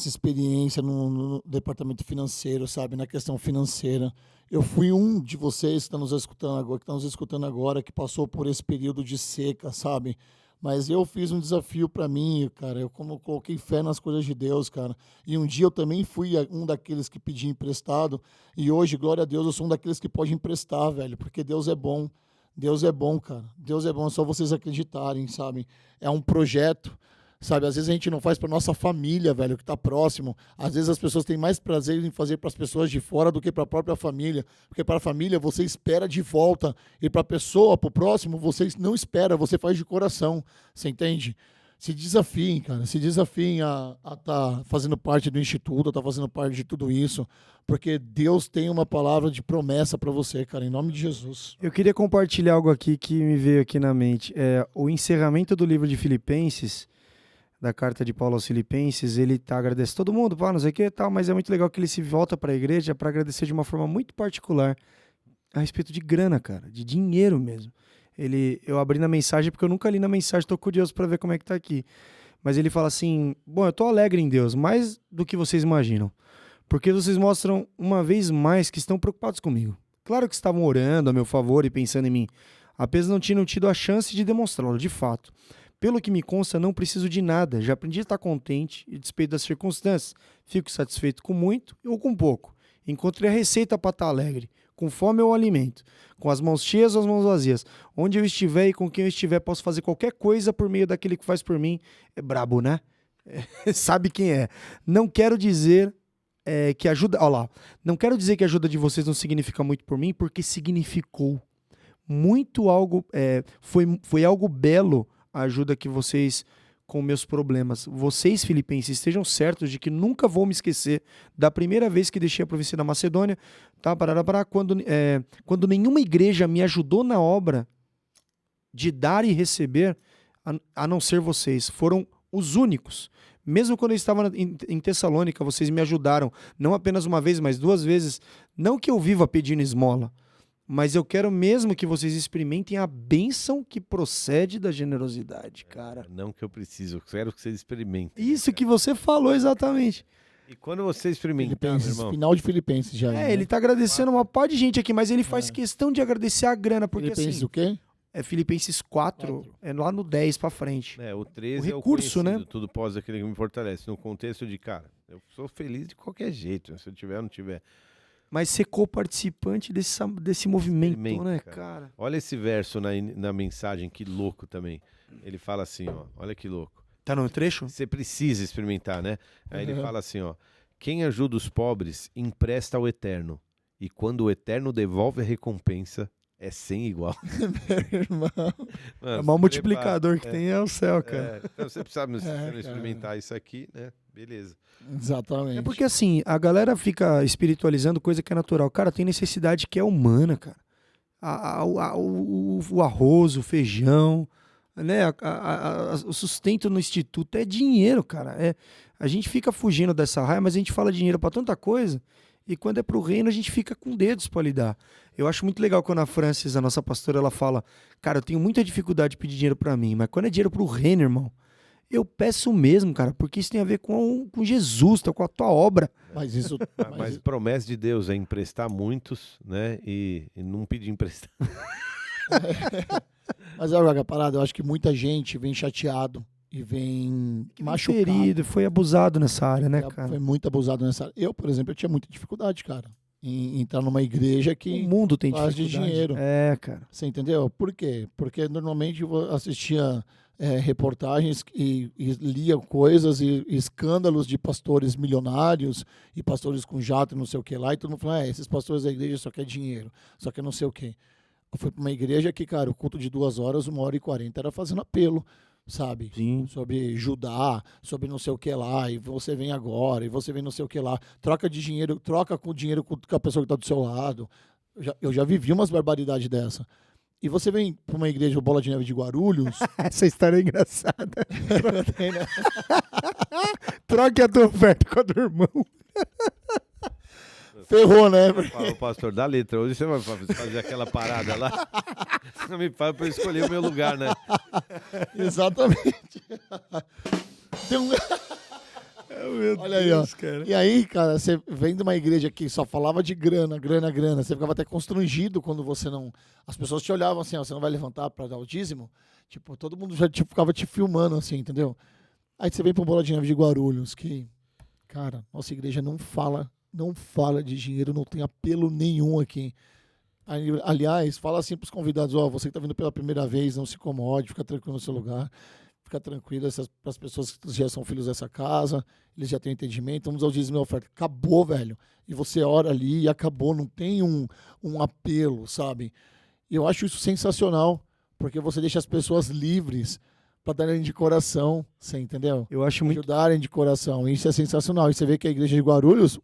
experiência no departamento financeiro, sabe? Na questão financeira. Eu fui um de vocês que está nos escutando agora, que passou por esse período de seca, sabe? Mas eu fiz um desafio para mim, cara. Eu coloquei fé nas coisas de Deus, cara. E um dia eu também fui um daqueles que pedia emprestado. E hoje, glória a Deus, eu sou um daqueles que pode emprestar, velho. Porque Deus é bom. Deus é bom, cara. Deus é bom, é só vocês acreditarem, sabe? É um projeto, sabe? Às vezes a gente não faz para nossa família, velho, que tá próximo. Às vezes as pessoas têm mais prazer em fazer para as pessoas de fora do que para a própria família. Porque para a família você espera de volta. E para a pessoa, para o próximo, você não espera, você faz de coração. Você entende? Se desafiem, cara. Se desafiem a estar fazendo parte do instituto, a estar fazendo parte de tudo isso. Porque Deus tem uma palavra de promessa para você, cara, em nome de Jesus. Eu queria compartilhar algo aqui que me veio aqui na mente. O encerramento do livro de Filipenses, da carta de Paulo aos Filipenses, ele tá agradecendo todo mundo, pá, não sei o que e tal, mas é muito legal que ele se volta para a igreja para agradecer de uma forma muito particular a respeito de grana, cara, de dinheiro mesmo. Eu abri na mensagem porque eu nunca li na mensagem, tô curioso para ver como é que tá aqui. Mas ele fala assim, bom, eu tô alegre em Deus, mais do que vocês imaginam, porque vocês mostram uma vez mais que estão preocupados comigo. Claro que estavam orando a meu favor e pensando em mim, apenas não tinham tido a chance de demonstrá-lo, de fato. Pelo que me consta, não preciso de nada, já aprendi a estar contente e despeito das circunstâncias. Fico satisfeito com muito ou com pouco. Encontrei a receita para estar alegre. Com fome eu alimento, com as mãos cheias ou as mãos vazias. Onde eu estiver e com quem eu estiver, posso fazer qualquer coisa por meio daquele que faz por mim. É brabo, né? Sabe quem é. Não quero dizer que ajuda... Olha lá. Não quero dizer que a ajuda de vocês não significa muito por mim, porque significou muito algo... foi algo belo a ajuda que vocês... com meus problemas. Vocês, filipenses, estejam certos de que nunca vou me esquecer da primeira vez que deixei a província da Macedônia, tá? Quando nenhuma igreja me ajudou na obra de dar e receber, a não ser vocês. Foram os únicos. Mesmo quando eu estava em Tessalônica, vocês me ajudaram, não apenas uma vez, mas 2 vezes. Não que eu viva pedindo esmola, mas eu quero mesmo que vocês experimentem a bênção que procede da generosidade, cara. Não que eu preciso, eu quero que vocês experimentem. Isso que você falou exatamente. E quando você experimentar, meu irmão... Final de Filipenses já. Ele tá agradecendo uma par de gente aqui, mas ele faz questão de agradecer a grana, porque Filipenses assim... o quê? É Filipenses 4, é lá no 10 pra frente. O 13 o recurso, é o conhecido, né? Tudo pós aquele que me fortalece. No contexto de, cara, eu sou feliz de qualquer jeito, se eu tiver ou não tiver. Mas ser co-participante desse movimento, né, cara? Olha esse verso na mensagem, que louco também. Ele fala assim, ó, olha que louco. Tá no trecho? Você precisa experimentar, né? Aí ele fala assim, ó, quem ajuda os pobres empresta ao Eterno, e quando o Eterno devolve a recompensa, é sem igual. Meu irmão. Mano, O maior multiplicador que tem é o céu, cara. Então você precisa experimentar isso aqui, né? Beleza. Exatamente. É porque assim, a galera fica espiritualizando coisa que é natural. Cara, tem necessidade que é humana, cara. O arroz, o feijão, né? O sustento no instituto é dinheiro, cara. A gente fica fugindo dessa raia, mas a gente fala dinheiro pra tanta coisa. E quando é pro reino, a gente fica com dedos pra lidar. Eu acho muito legal quando a Francis, a nossa pastora, ela fala: cara, eu tenho muita dificuldade de pedir dinheiro pra mim, mas quando é dinheiro pro reino, irmão, eu peço mesmo, cara, porque isso tem a ver com Jesus, com a tua obra. Mas isso... Mas promessa de Deus é emprestar muitos, né? E não pedir emprestar. Mas olha a parada, eu acho que muita gente vem chateado e vem machucado. Ferido, foi abusado nessa área, né, cara? Foi muito abusado nessa área. Eu, por exemplo, eu tinha muita dificuldade, cara, em entrar numa igreja que O mundo tem faz dificuldade. de dinheiro. Cara. Você entendeu? Por quê? Porque normalmente eu assistia reportagens e lia coisas e escândalos de pastores milionários e pastores com jato e não sei o que lá, e todo mundo fala, esses pastores da igreja só quer dinheiro, só quer não sei o que. Eu fui para uma igreja que, cara, o culto de 2 horas, 1h40 era fazendo apelo, sabe? Sim. Sobre Judá, sobre não sei o que lá, e você vem agora, e você vem não sei o que lá, troca de dinheiro, troca com o dinheiro com a pessoa que está do seu lado. Eu já vivi umas barbaridades dessa. E você vem para uma igreja Bola de Neve de Guarulhos... Essa história é engraçada. Tem, né? Troque a tua oferta com a do irmão. Ferrou, né? Fala, pastor, dá letra. Hoje você vai fazer aquela parada lá. Não me fala para eu escolher o meu lugar, né? Exatamente. Tem um... Olha aí, ó. Cara. E aí, cara, você vem de uma igreja que só falava de grana, grana, grana. Você ficava até constrangido quando você não... As pessoas te olhavam assim, ó, você não vai levantar para dar o dízimo? Tipo, todo mundo já ficava te filmando assim, entendeu? Aí você vem pra Bola de Neve de Guarulhos, que, cara, nossa igreja não fala de dinheiro, não tem apelo nenhum aqui. Aliás, fala assim pros convidados, ó, você que tá vindo pela primeira vez, não se incomode, fica tranquilo no seu lugar. Fica tranquilo, para as pessoas que já são filhos dessa casa, eles já têm entendimento, vamos ao dízimo e oferta. Acabou, velho. E você ora ali e acabou, não tem um apelo, sabe? E eu acho isso sensacional, porque você deixa as pessoas livres para darem de coração, você entendeu? Eu acho muito... Ajudarem de coração, isso é sensacional. E você vê que a igreja de Guarulhos,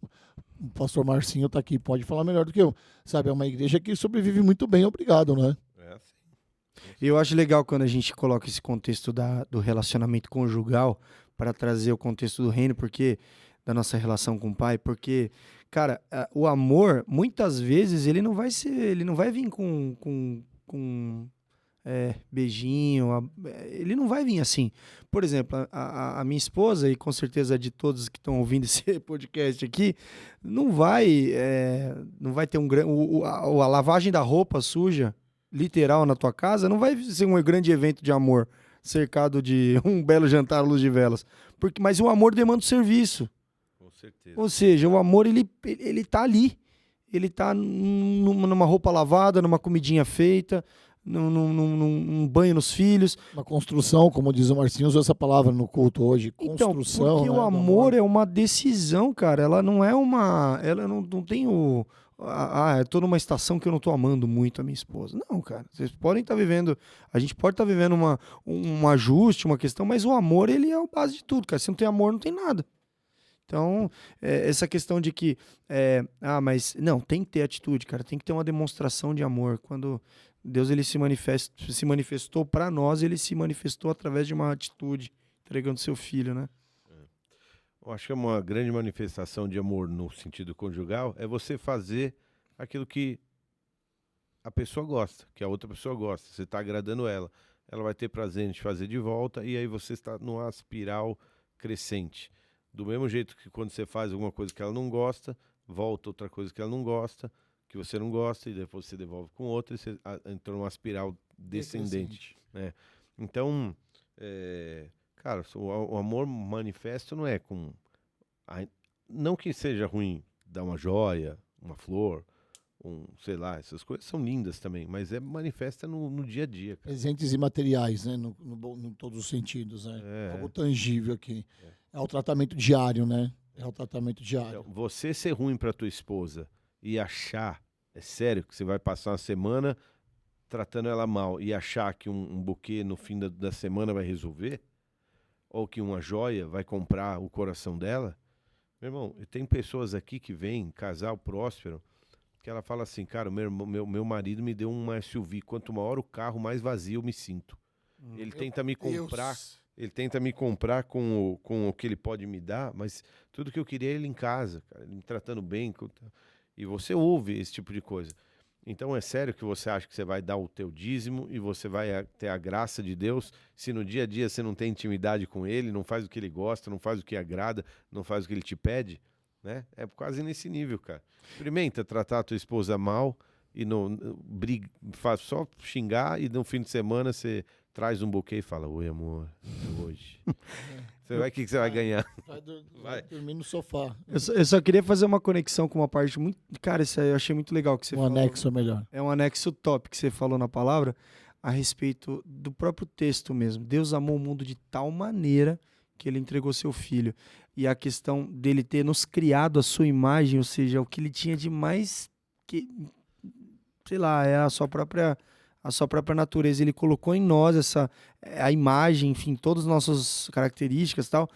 o pastor Marcinho tá aqui, pode falar melhor do que eu, sabe? É uma igreja que sobrevive muito bem, obrigado, né? Eu acho legal quando a gente coloca esse contexto do relacionamento conjugal, para trazer o contexto do reino, porque da nossa relação com o pai, porque, cara, o amor, muitas vezes, ele não vai vir com beijinho, ele não vai vir assim. Por exemplo, a minha esposa, e com certeza de todos que estão ouvindo esse podcast aqui, não vai ter a lavagem da roupa suja, literal, na tua casa, não vai ser um grande evento de amor, cercado de um belo jantar à luz de velas. Mas o amor demanda o serviço. Com certeza. Ou seja, o amor, ele tá ali. Ele tá numa roupa lavada, numa comidinha feita, num banho nos filhos. Uma construção, como diz o Marcinho, usou essa palavra no culto hoje. Construção. Então, porque né, o amor é uma decisão, cara. Ela não é uma... Ela não tem o... eu tô numa estação que eu não tô amando muito a minha esposa. Não, cara. Vocês podem estar vivendo... A gente pode estar vivendo um ajuste, uma questão, mas o amor, ele é a base de tudo, cara. Se não tem amor, não tem nada. Então, essa questão de que... mas... Não, tem que ter atitude, cara. Tem que ter uma demonstração de amor. Quando Deus ele se manifestou para nós, ele se manifestou através de uma atitude, entregando seu filho, né? Eu acho que é uma grande manifestação de amor no sentido conjugal é você fazer aquilo que a pessoa gosta, que a outra pessoa gosta. Você está agradando ela. Ela vai ter prazer em te fazer de volta e aí você está numa espiral crescente. Do mesmo jeito que quando você faz alguma coisa que ela não gosta, volta outra coisa que ela não gosta, que você não gosta, e depois você devolve com outra, e você entra numa espiral descendente. Né? Então, cara, o amor manifesto não é com... Não que seja ruim dar uma joia, uma flor, sei lá, essas coisas são lindas também, mas manifesta no dia a dia. Cara. Presentes imateriais, né? Em todos os sentidos, né? Algo tangível aqui. É o tratamento diário, né? É o tratamento diário. Então, você ser ruim pra tua esposa e achar, é sério, que você vai passar uma semana tratando ela mal e achar que um buquê no fim da semana vai resolver, ou que uma joia vai comprar o coração dela, meu irmão, tem pessoas aqui que vêm, casal próspero, que ela fala assim, cara, meu marido me deu uma SUV, quanto maior o carro, mais vazio eu me sinto. Ele tenta me comprar... Ele tenta me comprar com o que ele pode me dar, mas tudo que eu queria é ele em casa, cara, ele me tratando bem. E você ouve esse tipo de coisa. Então é sério que você acha que você vai dar o teu dízimo e você vai ter a graça de Deus se no dia a dia você não tem intimidade com ele, não faz o que ele gosta, não faz o que agrada, não faz o que ele te pede? Né? É quase nesse nível, cara. Experimenta tratar a tua esposa mal e faz só xingar e no fim de semana você... traz um buquê e fala, oi amor, hoje. O que você vai ganhar? Vai dormir no sofá. Eu só queria fazer uma conexão com uma parte muito... Cara, isso aí eu achei muito legal que você falou. Um anexo melhor. É um anexo top que você falou na palavra a respeito do próprio texto mesmo. Deus amou o mundo de tal maneira que ele entregou seu filho. E a questão dele ter nos criado a sua imagem, ou seja, o que ele tinha de mais... sei lá, é a sua própria natureza, ele colocou em nós a imagem, enfim, todas as nossas características e tal,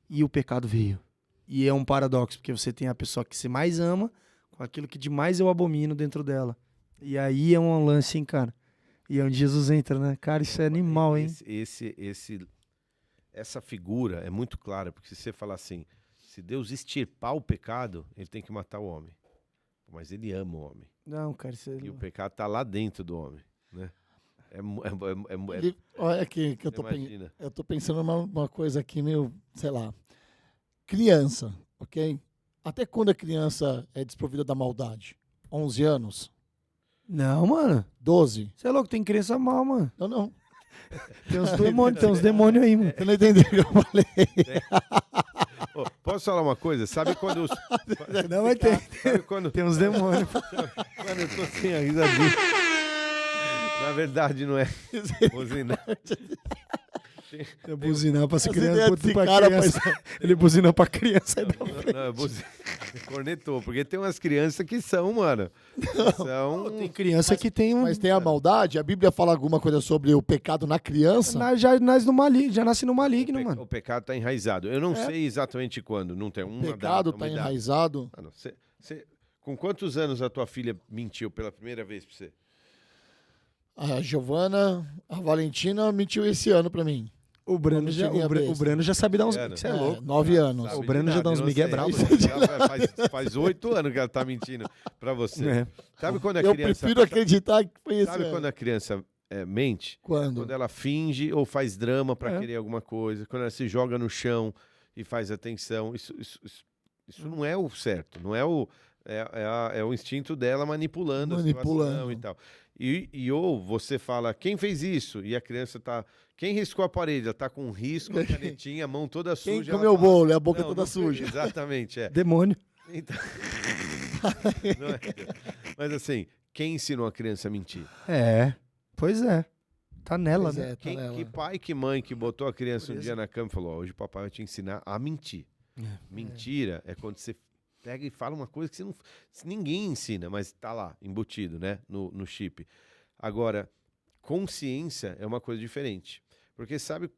e o pecado veio. E é um paradoxo, porque você tem a pessoa que você mais ama com aquilo que de mais eu abomino dentro dela. E aí é um lance, hein, cara? E é onde Jesus entra, né? Cara, isso é animal, hein? Essa figura é muito clara, porque se você falar assim, se Deus extirpar o pecado, ele tem que matar o homem. Mas ele ama o homem. Não, cara, isso é... E o pecado está lá dentro do homem. Né? Olha aqui que eu tô pensando numa coisa aqui meio, sei lá, criança, ok? Até quando a criança é desprovida da maldade? 11 anos? Não, mano. 12? Você é louco, tem criança mal, mano. Não. Tem uns demônios aí, mano. Você não entendeu o que eu falei? Posso falar uma coisa? Sabe quando os... Não, vai ter. Sabe quando... Tem uns demônios. Quando eu tô assim, a risadinha. Na verdade, não é buzinar. Buzinar pra essa criança. Criança. Ele buzinou pra criança. Cornetou. Porque tem umas crianças que são, mano. Tem criança que tem um... Mas tem a maldade? A Bíblia fala alguma coisa sobre o pecado na criança? Já nasce no maligno, mano. O pecado tá enraizado. Eu não sei exatamente quando. Não tem o pecado tá enraizado? Com quantos anos a tua filha mentiu pela primeira vez pra você? A Giovana, a Valentina mentiu esse ano pra mim. O Breno Quando já, cheguei a besta. o Breno já sabe dar uns... Ano. Você é louco. 9 anos. Sabe O Breno de já nada, dá uns migué inocente. brabo. Faz 8 anos que ela tá mentindo pra você. É. Sabe quando a Eu criança... prefiro acreditar que foi esse Sabe ano. quando a criança mente? Quando? Quando ela finge ou faz drama pra É. querer alguma coisa. Quando ela se joga no chão e faz atenção. Isso não é o certo. Não é o... É o instinto dela manipulando a situação e tal. Ou você fala, quem fez isso? E a criança tá... Quem riscou a parede? Ela tá com um risco, a canetinha, a mão toda Quem suja. ela comeu o fala, bolo? É a boca "Não, toda não foi." suja. Exatamente, é. Demônio. Então... Não é? Mas assim, quem ensinou a criança a mentir? É. Pois é. Tá nela, Pois né? é, tá nela. Que pai, que mãe que botou a criança um Por dia na cama e falou, ó, hoje o papai vai te ensinar a mentir. Mentira é quando você pega e fala uma coisa que ninguém ensina, mas tá lá, embutido, né, no chip. Agora, consciência é uma coisa diferente. Porque sabe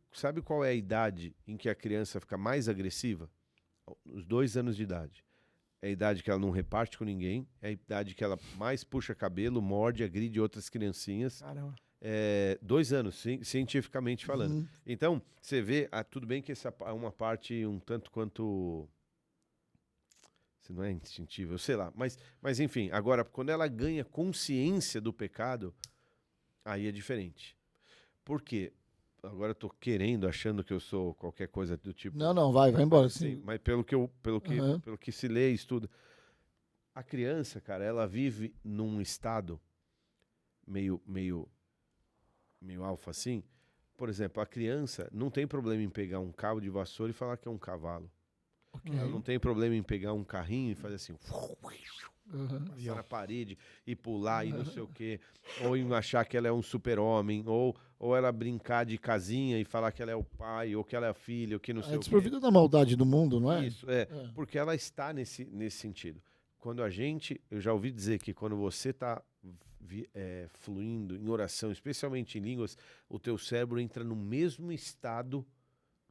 qual é a idade em que a criança fica mais agressiva? Os 2 anos de idade. É a idade que ela não reparte com ninguém, é a idade que ela mais puxa cabelo, morde, agride outras criancinhas. Caramba. 2 anos, cientificamente falando. Uhum. Então, você vê, tudo bem que essa é uma parte um tanto quanto... Se não é instintível, sei lá. Mas enfim, agora, quando ela ganha consciência do pecado, aí é diferente. Por quê? Agora eu tô querendo, achando que eu sou qualquer coisa do tipo... Não, vai embora. Sim, Sim. mas Aham. pelo que se lê e estuda. A criança, cara, ela vive num estado meio alfa assim. Por exemplo, a criança não tem problema em pegar um cabo de vassoura e falar que é um cavalo. Ok. Ela não tem problema em pegar um carrinho e fazer assim, Uhum. passar na parede e pular e não sei o quê. Ou em achar que ela é um super-homem. Ou ela brincar de casinha e falar que ela é o pai, ou que ela é a filha, ou que não sei É o quê. desprovida da maldade do mundo, não é? Isso, porque ela está nesse sentido. Quando eu já ouvi dizer que quando você está fluindo em oração, especialmente em línguas, o teu cérebro entra no mesmo estado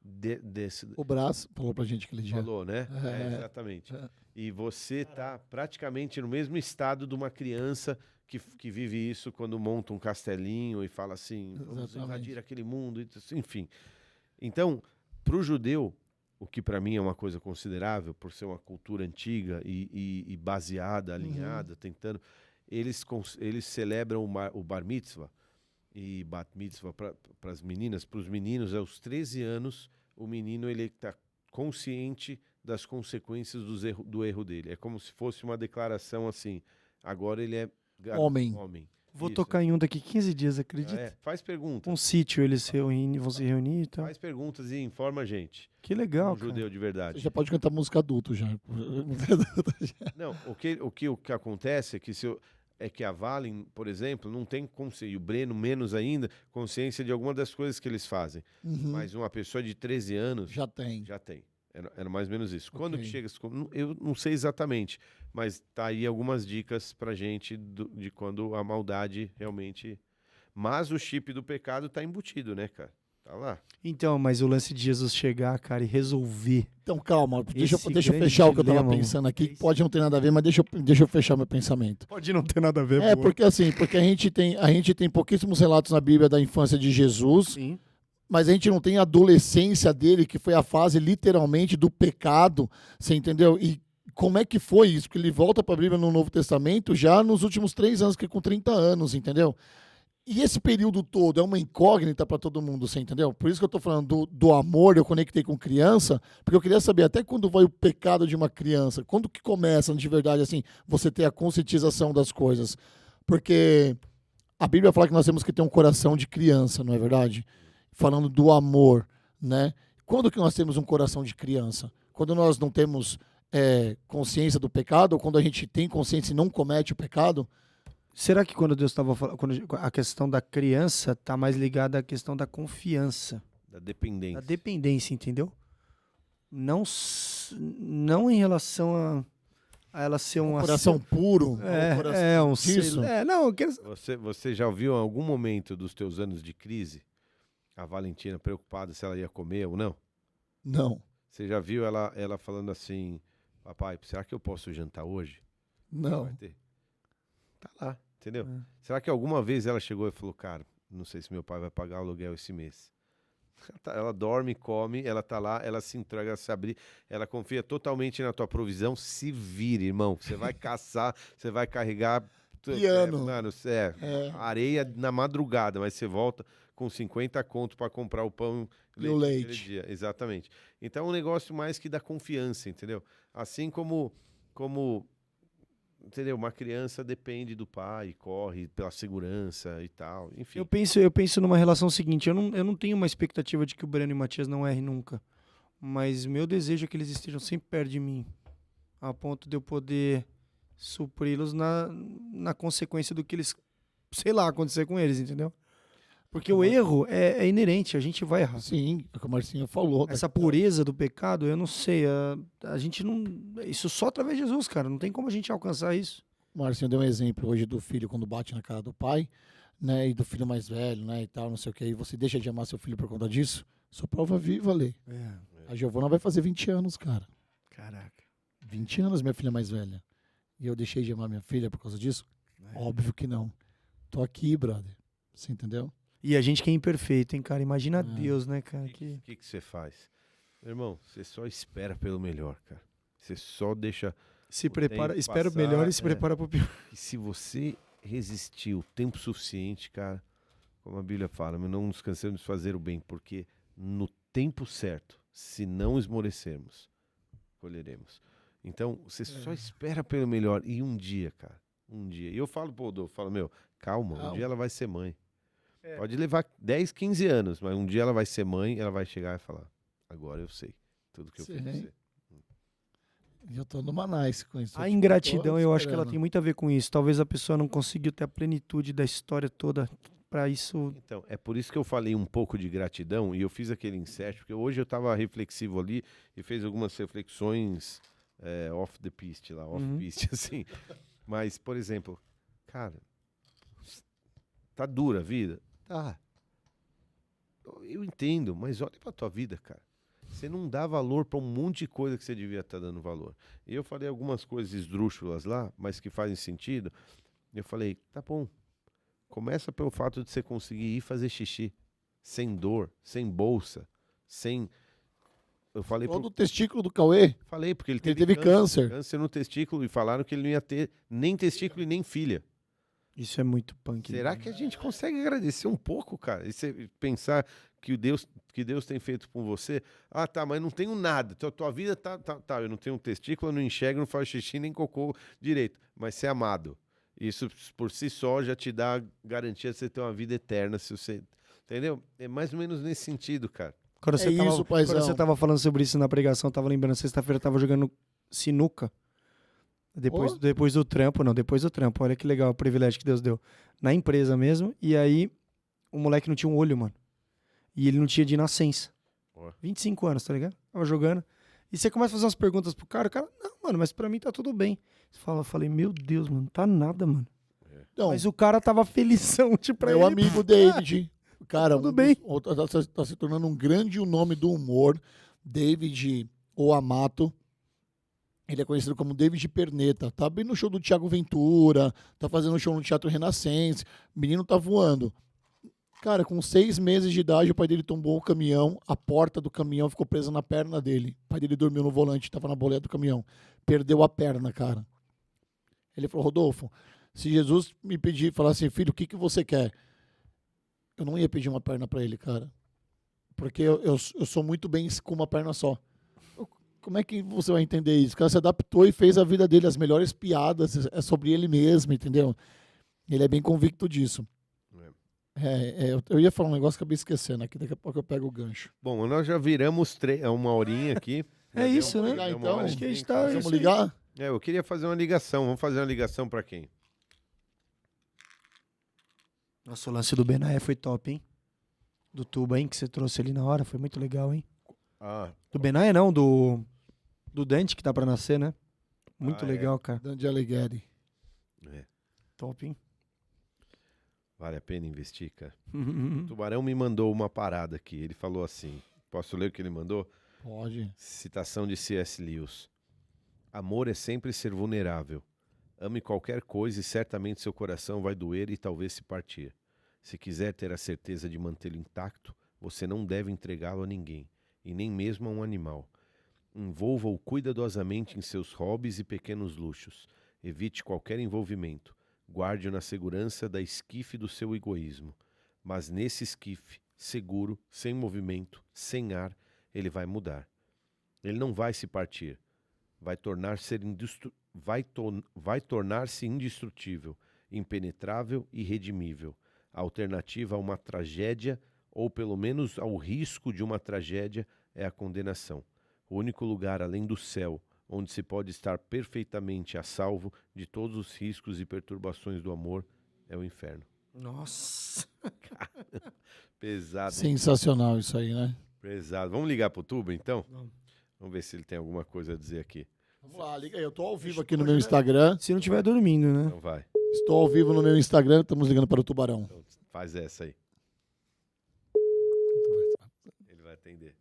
desse... O Brás falou pra gente aquele dia. Falou, né? Exatamente. E você está praticamente no mesmo estado de uma criança que vive isso quando monta um castelinho e fala assim, vamos Exatamente. invadir aquele mundo, enfim. Então, para o judeu, o que para mim é uma coisa considerável, por ser uma cultura antiga e baseada, alinhada, tentando... Eles celebram o bar mitzvah e bat mitzvah para as meninas. Para os meninos, aos 13 anos, o menino ele está consciente das consequências do erro dele. É como se fosse uma declaração assim, agora ele é Homem. Vou Isso. tocar em um daqui 15 dias, acredita? Faz perguntas. Um sítio, eles vão se reunir e tal. Faz perguntas e informa a gente. Que legal, Um cara. judeu de verdade. Você já pode cantar música adulto já. Não, o que acontece é que a Valen, por exemplo, não tem consciência, e o Breno menos ainda, consciência de alguma das coisas que eles fazem. Uhum. Mas uma pessoa de 13 anos Já tem. já tem. Era mais ou menos isso. Quando Ok. que chega... Eu não sei exatamente, mas tá aí algumas dicas pra gente de quando a maldade realmente... Mas o chip do pecado tá embutido, né, cara? Tá lá. Então, mas o lance de Jesus chegar, cara, e resolver. Então, calma. Deixa eu Esse fechar o que eu tava grande pensando aqui. dilema, Pode não ter nada a ver, mas deixa eu fechar meu pensamento. Pode não ter nada a ver, Porque a gente tem pouquíssimos relatos na Bíblia da infância de Jesus, Sim. mas a gente não tem a adolescência dele, que foi a fase literalmente do pecado, você entendeu? E como é que foi isso? Porque ele volta para a Bíblia no Novo Testamento já nos últimos 3 anos, que é com 30 anos, entendeu? E esse período todo é uma incógnita para todo mundo, você entendeu? Por isso que eu tô falando do amor, eu conectei com criança, porque eu queria saber até quando vai o pecado de uma criança, quando que começa de verdade, assim, você ter a conscientização das coisas. Porque a Bíblia fala que nós temos que ter um coração de criança, não é verdade? Falando do amor, né? Quando que nós temos um coração de criança? Quando nós não temos consciência do pecado, ou quando a gente tem consciência e não comete o pecado? Será que quando Deus estava falando, a questão da criança tá mais ligada à questão da confiança, Da dependência. da dependência, entendeu? Não em relação a ela ser um Coração puro? disso. Não, eu quero... Você já ouviu em algum momento dos teus anos de crise a Valentina preocupada se ela ia comer ou não? Não. Você já viu ela falando assim, papai, será que eu posso jantar hoje? Não. Vai ter. Tá lá, entendeu? É. Será que alguma vez ela chegou e falou, cara, não sei se meu pai vai pagar o aluguel esse mês. Ela dorme, come, ela tá lá, ela se entrega a se abrir, ela confia totalmente na tua provisão. Se vire, irmão. Você vai caçar, você vai carregar Piano. mano, É. areia na madrugada, mas você volta com 50 conto para comprar o pão E o naquele leite. dia. Exatamente. Então é um negócio mais que dá confiança, entendeu? Assim como entendeu? Uma criança depende do pai, corre pela segurança e tal, enfim. Eu penso numa relação seguinte, eu não tenho uma expectativa de que o Breno e o Matias não errem nunca. Mas o meu desejo é que eles estejam sempre perto de mim. A ponto de eu poder supri-los na consequência do que eles, sei lá, acontecer com eles, entendeu? Porque o erro é inerente, a gente vai errar. Sim, é o que o Marcinho falou. Essa pureza do pecado, eu não sei. A gente não. Isso só através de Jesus, cara. Não tem como a gente alcançar isso. O Marcinho deu um exemplo hoje do filho quando bate na cara do pai, né? E do filho mais velho, né? E tal, não sei o que. E você deixa de amar seu filho por conta disso? Sou prova viva, Lê. A Giovana vai fazer 20 anos, cara. Caraca. 20 anos, minha filha mais velha. E eu deixei de amar minha filha por causa disso? Óbvio que não. Tô aqui, brother. Você entendeu? E a gente que é imperfeito, hein, cara? Imagina Deus, né, cara? O que você faz? Meu irmão, você só espera pelo melhor, cara. Você só deixa. Se prepara, tempo espera o passar, melhor e se prepara pro pior. E se você resistir o tempo suficiente, cara, como a Bíblia fala, não nos cansemos de fazer o bem, porque no tempo certo, se não esmorecermos, colheremos. Então, você só espera pelo melhor. E um dia, cara, um dia. E eu falo pro Rodolfo, falo, meu, calma, um dia ela vai ser mãe. Pode levar 10, 15 anos, mas um dia ela vai ser mãe, ela vai chegar e falar, agora eu sei tudo que eu fiz pra você. E eu tô numa nice com isso. A ingratidão, eu acho que ela tem muito a ver com isso. Talvez a pessoa não conseguiu ter a plenitude da história toda pra isso. Então, é por isso que eu falei um pouco de gratidão e eu fiz aquele insert, porque hoje eu tava reflexivo ali e fez algumas reflexões off the piste lá, off-piste, assim. Mas, por exemplo, cara, tá dura a vida? Tá. Eu entendo, mas olha pra tua vida, cara. Você não dá valor pra um monte de coisa que você devia estar dando valor. E eu falei algumas coisas esdrúxulas lá, mas que fazem sentido. Eu falei, tá bom. Começa pelo fato de você conseguir ir fazer xixi. Sem dor, sem bolsa, sem... Eu falei do testículo do Cauê. Falei, porque ele teve câncer. Câncer no testículo e falaram que ele não ia ter nem testículo e nem filha. Isso é muito punk. Será que a gente consegue agradecer um pouco, cara? E você pensar que Deus tem feito com você? Ah, tá, mas não tenho nada. Tua vida tá, eu não tenho um testículo, eu não enxergo, não faço xixi nem cocô direito. Mas ser amado. Isso por si só já te dá garantia de você ter uma vida eterna, se você... Entendeu? É mais ou menos nesse sentido, cara. Quando você tava falando sobre isso na pregação, eu tava lembrando, sexta-feira eu tava jogando sinuca. Depois do trampo, olha que legal o privilégio que Deus deu. Na empresa mesmo, e aí o moleque não tinha um olho, mano. E ele não tinha de nascença. 25 anos, tá ligado? Tava jogando. E você começa a fazer umas perguntas pro cara, o cara, não, mano, mas pra mim tá tudo bem. Eu falei, meu Deus, mano, tá nada, mano. Então, mas o cara tava felizão, tipo, pra meu ele. amigo David, cara, tudo bem. Tá se tornando um grande nome do humor. David Oamato. Ele é conhecido como David Perneta. Tá bem no show do Thiago Ventura, tá fazendo show no Teatro Renascense. O menino tá voando. Cara, com 6 meses de idade, o pai dele tombou o caminhão, a porta do caminhão ficou presa na perna dele. O pai dele dormiu no volante, tava na boleta do caminhão. Perdeu a perna, cara. Ele falou, Rodolfo, se Jesus me pedir, falar assim, filho, o que você quer? Eu não ia pedir uma perna pra ele, cara. Porque eu sou muito bem com uma perna só. Como é que você vai entender isso? O cara se adaptou e fez a vida dele, as melhores piadas, é sobre ele mesmo, entendeu? Ele é bem convicto disso. Eu ia falar um negócio que acabei esquecendo aqui, daqui a pouco eu pego o gancho. Bom, nós já viramos uma horinha aqui. É isso, né? Ligar, então, acho que a gente tá... vamos ligar? Eu queria fazer uma ligação. Vamos fazer uma ligação pra quem? Nossa, o lance do Benaé foi top, hein? Do tuba, hein? Que você trouxe ali na hora, foi muito legal, hein? Do Benaé não, do Dante que tá pra nascer, né? Muito legal, cara. Dante Alighieri. Top, hein? Vale a pena investir, cara. O Tubarão me mandou uma parada aqui. Ele falou assim, posso ler o que ele mandou? Pode. Citação de C.S. Lewis. Amor é sempre ser vulnerável. Ame qualquer coisa e certamente seu coração vai doer e talvez se partir. Se quiser ter a certeza de mantê-lo intacto, você não deve entregá-lo a ninguém, e nem mesmo a um animal. Envolva-o cuidadosamente em seus hobbies e pequenos luxos. Evite qualquer envolvimento. Guarde-o na segurança da esquife do seu egoísmo. Mas nesse esquife, seguro, sem movimento, sem ar, ele vai mudar. Ele não vai se partir. Vai tornar-se indestrutível, impenetrável e redimível. A alternativa a uma tragédia, ou pelo menos ao risco de uma tragédia, é a condenação. O único lugar além do céu onde se pode estar perfeitamente a salvo de todos os riscos e perturbações do amor é o inferno. Nossa. Pesado. Sensacional isso aí, né? Pesado. Vamos ligar pro Tuba, então? Vamos. Vamos ver se ele tem alguma coisa a dizer aqui. Vamos lá, liga aí. Eu tô ao vivo aqui no meu Instagram. Se não estiver dormindo, né? Então vai. Estou ao vivo no meu Instagram. Estamos ligando para o Tubarão. Então faz essa aí. Ele vai atender.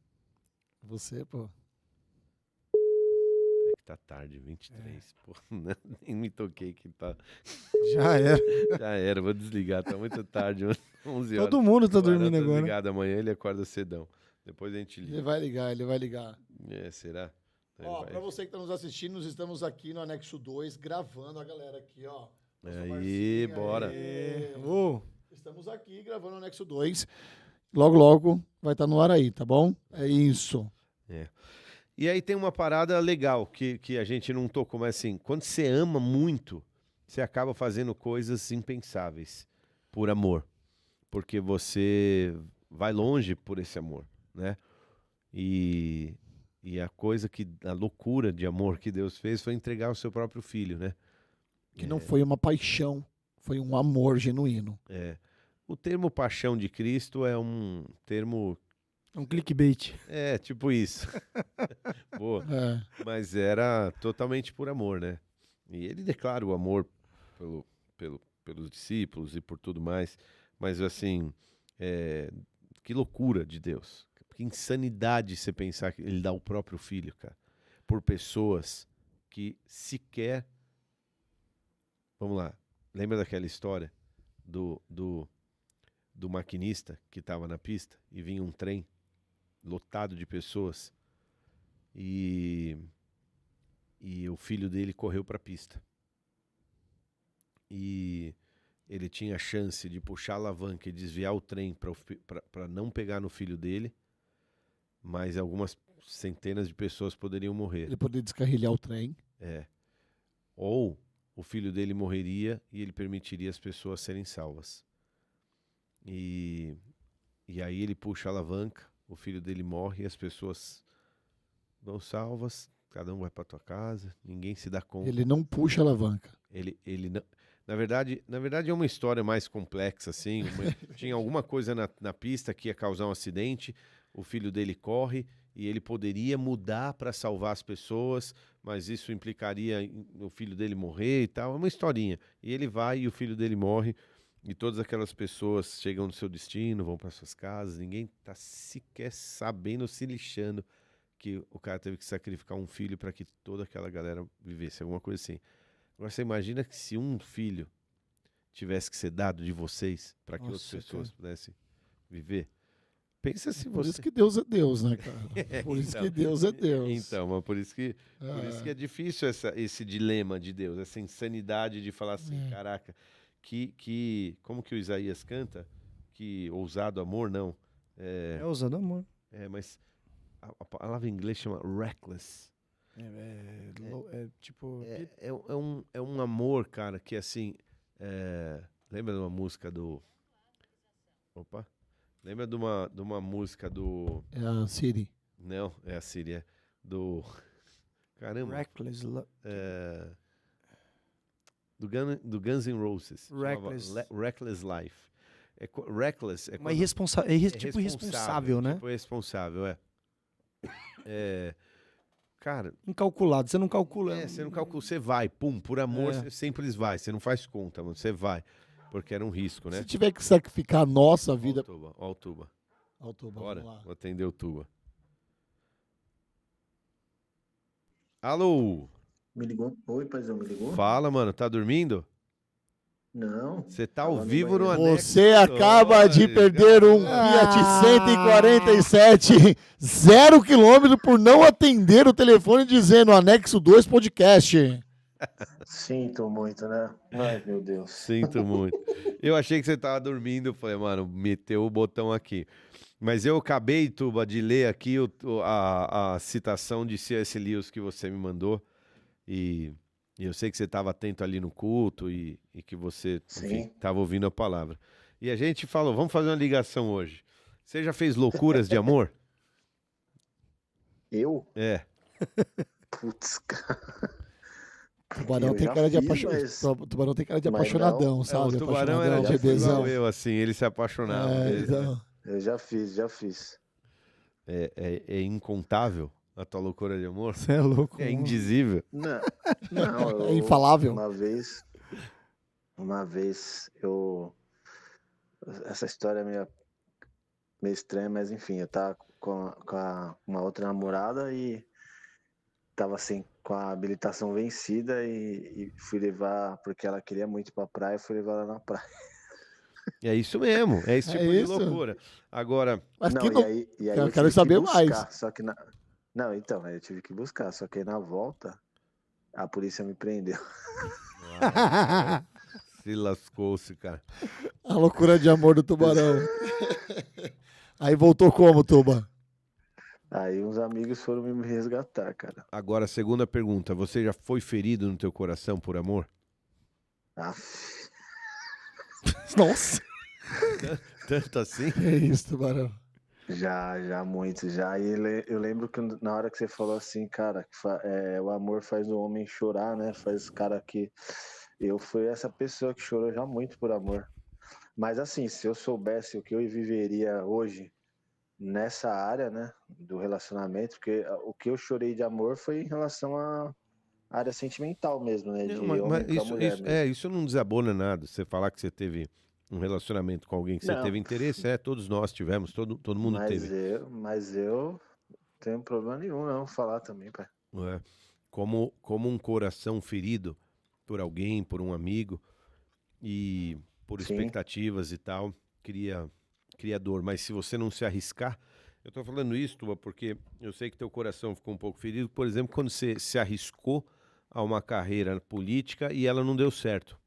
Você, pô. É que tá tarde, 23. Pô, nem me toquei que tá. Já era. Já era, vou desligar. Tá muito tarde, 11 horas. Todo mundo tá O Barão dormindo agora. Desligado amanhã, ele acorda cedão. Depois a gente Ele liga. vai ligar, ele vai ligar. Será? Ele Ó, vai- pra você que tá nos assistindo, nós estamos aqui no Anexo 2, gravando a galera aqui, ó. Nossa Aí, Marcinha, bora. aê. Ô, Estamos aqui gravando o Anexo 2. Logo, logo vai estar no ar aí, tá bom? É isso. E aí tem uma parada legal que a gente não tocou, mas assim, quando você ama muito, você acaba fazendo coisas impensáveis por amor. Porque você vai longe por esse amor, né? E a loucura de amor que Deus fez foi entregar o seu próprio filho, né? Que não foi uma paixão, foi um amor genuíno. O termo paixão de Cristo é um termo, é um clickbait. tipo isso. Boa. É. Mas era totalmente por amor, né? E ele declara o amor pelos discípulos e por tudo mais. Mas assim, que loucura de Deus. Que insanidade você pensar que ele dá o próprio filho, cara. Por pessoas que sequer... Vamos lá. Lembra daquela história do maquinista que estava na pista e vinha um trem lotado de pessoas e o filho dele correu para a pista. E ele tinha a chance de puxar a alavanca e desviar o trem para não pegar no filho dele, mas algumas centenas de pessoas poderiam morrer. Ele poder descarrilhar o trem. Ou o filho dele morreria e ele permitiria as pessoas serem salvas. E aí ele puxa a alavanca, o filho dele morre e as pessoas vão salvas, cada um vai para tua casa, ninguém se dá conta. Ele não puxa a alavanca. Ele não... Na verdade é uma história mais complexa, assim. Tinha alguma coisa na pista que ia causar um acidente, o filho dele corre e ele poderia mudar para salvar as pessoas, mas isso implicaria o filho dele morrer e tal. É uma historinha. E ele vai e o filho dele morre e todas aquelas pessoas chegam no seu destino, vão para suas casas, ninguém tá sequer sabendo, se lixando que o cara teve que sacrificar um filho para que toda aquela galera vivesse, alguma coisa assim. Agora você imagina que se um filho tivesse que ser dado de vocês para que outras Nossa, pessoas cara. pudessem viver. Pensa se Por você... isso que Deus é Deus, né, cara? Por isso que Deus é Deus. Então, mas por isso que é difícil esse dilema de Deus, essa insanidade de falar assim, caraca, como que o Isaías canta? Que ousado amor, não. É ousado amor. Mas a palavra em inglês chama reckless. Tipo... É um amor, cara, que assim... lembra de uma música do... Opa! Lembra de uma música do... É a Siri. Não, é a Síria. Do... Caramba. Reckless. Do Guns N' Roses. Reckless. Reckless Life. Reckless é Mas tipo irresponsável, né? Tipo irresponsável, Cara... Incalculado, você não calcula. você não calcula, você vai, pum, por amor, É. você sempre vai, você não faz conta, mano, você vai. Porque era um risco, né? Se tiver que sacrificar a nossa vida... Ó o Tuba. Ó, Tuba, Bora, vamos lá. vou atender o Tuba. Alô? Me ligou? Oi, paizão, me ligou? Fala, mano, tá dormindo? Não. Você tá ao tava no vivo no banheiro. anexo. Você acaba de perder um Fiat 147, 0 km por não atender o telefone dizendo Anexo 2 Podcast. Sinto muito, né? Ai, meu Deus. Sinto muito. Eu achei que você tava dormindo. Falei, mano, meteu o botão aqui. Mas eu acabei, Tuba, de ler aqui a citação de C.S. Lewis que você me mandou. E eu sei que você estava atento ali no culto e que você, enfim, Sim. estava ouvindo a palavra. E a gente falou, vamos fazer uma ligação hoje. Você já fez loucuras de amor? Eu? É. Putz, cara. Tubarão Eu tem já cara de fiz, mas... Tubarão tem cara de Mas apaixonadão, não. sabe? O Tubarão Apaixonadão, era tipo igual bebezão. eu, assim, ele se apaixonava mesmo, né? Então, Eu já fiz. É incontável a tua loucura de amor? Você é louco. É mano. indizível. Não, é infalável. Uma vez eu... Essa história é meio estranha, mas enfim, eu tava com uma outra namorada e tava assim, com a habilitação vencida e fui levar, porque ela queria muito ir pra praia, fui levar ela na praia. É isso mesmo, é esse É tipo de isso. loucura. Agora, Mas Não, que e não. aí Eu eu quero tive saber que buscar, mais. só que Não, então, aí eu tive que buscar, só que aí na volta a polícia me prendeu. se lascou-se, cara. A loucura de amor do Tubarão. Aí voltou como, Tuba? Aí uns amigos foram me resgatar, cara. Agora, segunda pergunta, você já foi ferido no teu coração por amor? Aff, Nossa. Tanto assim? Que isso, Tubarão. já muito, já. E eu lembro que na hora que você falou assim, cara, o amor faz o homem chorar, né? Faz cara que... Eu fui essa pessoa que chorou já muito por amor. Mas assim, se eu soubesse o que eu viveria hoje nessa área, né, do relacionamento, porque o que eu chorei de amor foi em relação à área sentimental mesmo, né, Não, de homem mas pra mulher mesmo. isso não desabona nada. Você falar que você teve um relacionamento com alguém que você Não, teve interesse, todos nós tivemos, todo mundo teve. mas eu não tenho problema nenhum não falar também, pai. Não é? Como um coração ferido por alguém, por um amigo, e por Sim, expectativas e tal, cria dor. Mas se você não se arriscar, eu tô falando isso, Tuba, porque eu sei que teu coração ficou um pouco ferido, por exemplo, quando você se arriscou a uma carreira política e ela não deu certo.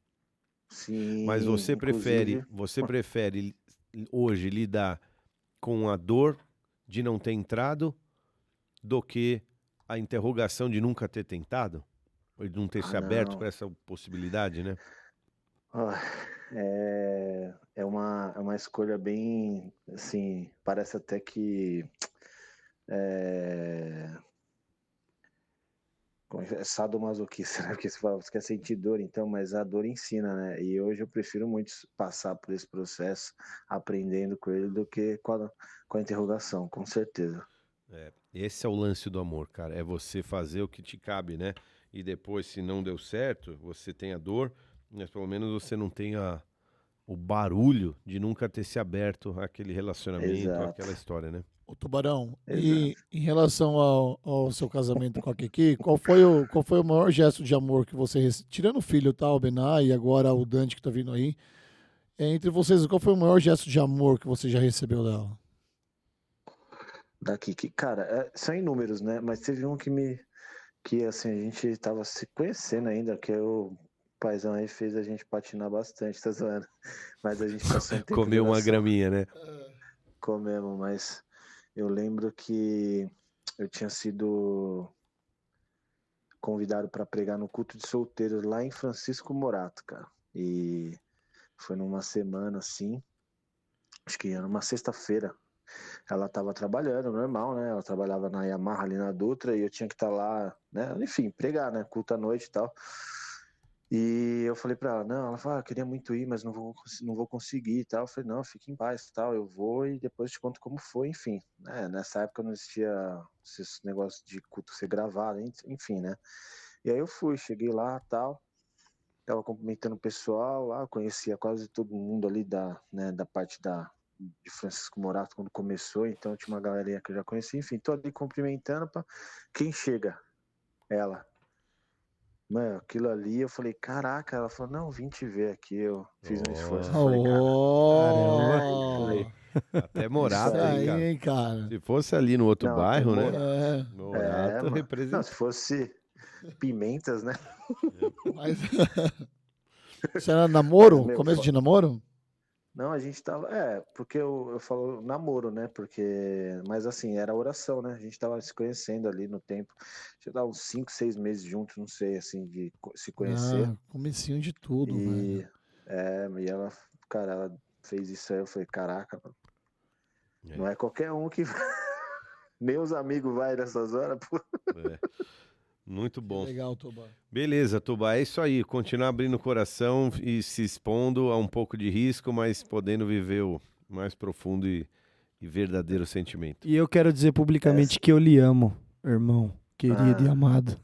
Mas sim, inclusive, você prefere hoje lidar com a dor de não ter entrado do que a interrogação de nunca ter tentado? Ou de não ter se aberto não. para essa possibilidade, né? Ah, é uma escolha bem, assim, parece até que é, é sadomasoquista, né? Porque você fala, você quer sentir dor, então, mas a dor ensina, né? E hoje eu prefiro muito passar por esse processo aprendendo com ele do que com a interrogação, com certeza. Esse é o lance do amor, cara. É você fazer o que te cabe, né? E depois, se não deu certo, você tem a dor, mas pelo menos você não tem o barulho de nunca ter se aberto àquele relacionamento, Exato, àquela história, né? Ô, Tubarão, e exato. em relação ao seu casamento com a Kiki, qual foi o maior gesto de amor que você recebeu? Tirando o filho, tá, o Bená, e agora o Dante que tá vindo aí. Entre vocês, qual foi o maior gesto de amor que você já recebeu dela? Daqui que, cara, são inúmeros, né? Mas teve um que assim, a gente tava se conhecendo ainda, que o paizão aí fez a gente patinar bastante, tá zoando. Mas a gente passou um tempo de Comeu uma oração, graminha, né? comemos, mas eu lembro que eu tinha sido convidado para pregar no culto de solteiros lá em Francisco Morato, cara. E foi numa semana assim, acho que era uma sexta-feira. Ela estava trabalhando, normal, né? Ela trabalhava na Yamaha ali na Dutra e eu tinha que estar lá, né? Enfim, pregar, né? Culto à noite e tal. E eu falei pra ela, não, ela falou, queria muito ir, mas não vou conseguir e tal. Eu falei, não, fique em paz e tal, eu vou e depois te conto como foi, enfim. Nessa época não existia esse negócio de culto ser gravado, enfim, né? E aí eu fui, cheguei lá tal, tava cumprimentando o pessoal lá, conhecia quase todo mundo ali da parte de Francisco Morato quando começou, então tinha uma galerinha que eu já conhecia, enfim, tô ali cumprimentando, quem chega? Ela. Mano, aquilo ali, eu falei, caraca, ela falou, não, vim te ver aqui, eu fiz um esforço. Eu Oh, falei, Oh, até isso Morato, hein, aí, cara? hein, cara. Se fosse ali no outro não, até bairro, né? morar. É, Morato Mano. Não, representa. se fosse Pimentas, né? mas... Você era namoro? Meu, Começo de namoro? não, a gente tava. Porque eu falo namoro, né? Mas assim, era oração, né? A gente tava se conhecendo ali no tempo. Já dava uns 5, 6 meses juntos, não sei, assim, de se conhecer. Ah, comecinho de tudo, E, velho. e ela, cara, ela fez isso aí. Eu falei, caraca, mano, É. não é qualquer um que. Nem os amigos vai nessas horas, pô. É. Muito bom. Legal, Tubá. Beleza, Tuba, é isso aí. Continuar abrindo o coração e se expondo a um pouco de risco, mas podendo viver o mais profundo e verdadeiro sentimento. E eu quero dizer publicamente que eu lhe amo, irmão, querido e amado.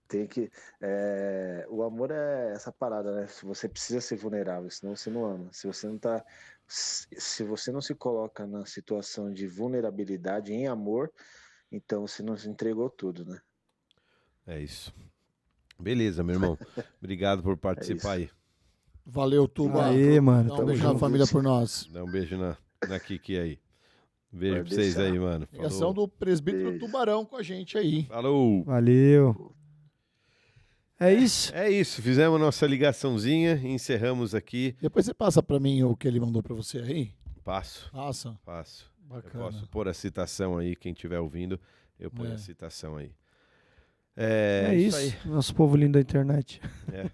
Tem que. O amor é essa parada, né? Você precisa ser vulnerável, senão você não ama. Se você não tá. Se você não se coloca na situação de vulnerabilidade em amor, então você não se entregou tudo, né? É isso. Beleza, meu irmão. Obrigado por participar aí. Valeu, Tubá. Aê, mano. Dá um Tamo beijo na junto. família por nós. Dá um beijo na Kiki aí. Beijo Pode pra vocês deixar. aí, mano. Ligação Falou. do presbítero Beijo. Tubarão com a gente aí. Falou. Valeu. É isso? É isso, fizemos nossa ligaçãozinha e encerramos aqui. Depois você passa pra mim o que ele mandou pra você aí. Passo. Passa. Eu Eu posso pôr a citação aí, quem estiver ouvindo, eu ponho a citação aí. É isso isso. aí. Nosso povo lindo da internet.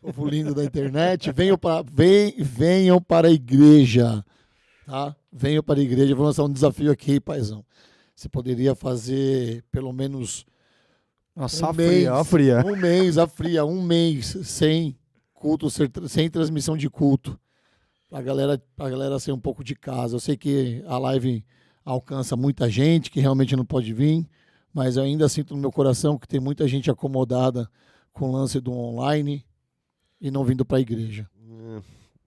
Povo lindo da internet, venham para a igreja, tá? Venham para a igreja. Vou lançar um desafio aqui, paizão. Você poderia fazer pelo menos Nossa, um mês, um mês sem culto, sem transmissão de culto, pra galera ser um pouco de casa. Eu sei que a live alcança muita gente que realmente não pode vir, mas eu ainda sinto no meu coração que tem muita gente acomodada com o lance do online e não vindo para a igreja.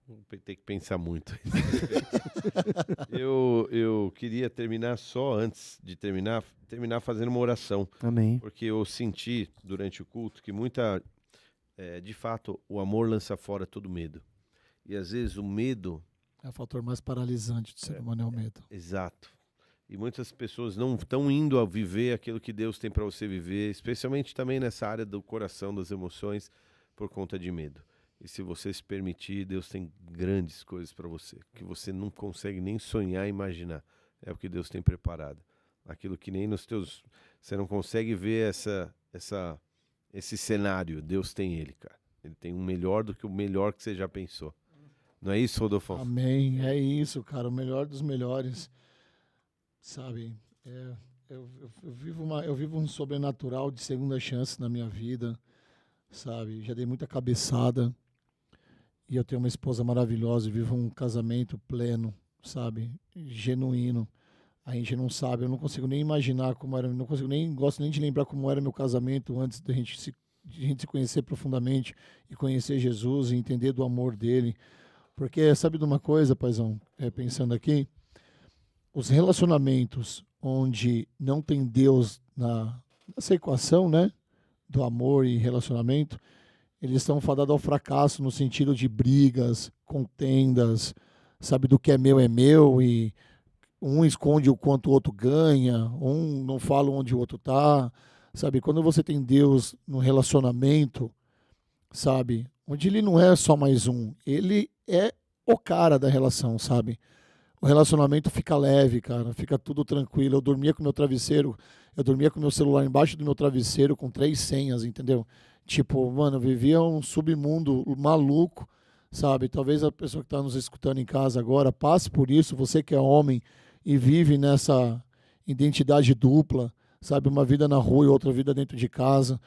Vou ter que pensar muito. Eu queria terminar só antes de terminar fazendo uma oração. Amém. Porque eu senti durante o culto que de fato, o amor lança fora todo medo. E às vezes o medo... É o fator mais paralisante do ser humano, é o medo. Exato. E muitas pessoas não estão indo a viver aquilo que Deus tem para você viver, especialmente também nessa área do coração, das emoções, por conta de medo. E se você se permitir, Deus tem grandes coisas para você, que você não consegue nem sonhar, imaginar. É o que Deus tem preparado. Aquilo que nem nos teus... Você não consegue ver esse cenário. Deus tem ele, cara. Ele tem um melhor do que o melhor que você já pensou. Não é isso, Rodolfo? Amém. É isso, cara. O melhor dos melhores. Sabe? Eu vivo um sobrenatural de segunda chance na minha vida. Sabe? Já dei muita cabeçada. E eu tenho uma esposa maravilhosa. Eu vivo um casamento pleno, sabe? Genuíno. A gente não sabe, eu não consigo nem imaginar como era, gosto nem de lembrar como era meu casamento antes de a gente se conhecer profundamente e conhecer Jesus e entender do amor dele. Porque sabe de uma coisa, paizão, pensando aqui, os relacionamentos onde não tem Deus nessa equação, né, do amor e relacionamento, eles estão fadados ao fracasso no sentido de brigas, contendas, sabe, do que é meu e um esconde o quanto o outro ganha, um não fala onde o outro tá, sabe? Quando você tem Deus no relacionamento, sabe? Onde ele não é só mais um, ele é o cara da relação, sabe? O relacionamento fica leve, cara, fica tudo tranquilo. Eu dormia com meu travesseiro, eu dormia com meu celular embaixo do meu travesseiro com 3 senhas, entendeu? Tipo, mano, eu vivia um submundo maluco, sabe? Talvez a pessoa que está nos escutando em casa agora passe por isso, você que é homem e vive nessa identidade dupla, sabe? Uma vida na rua e outra vida dentro de casa.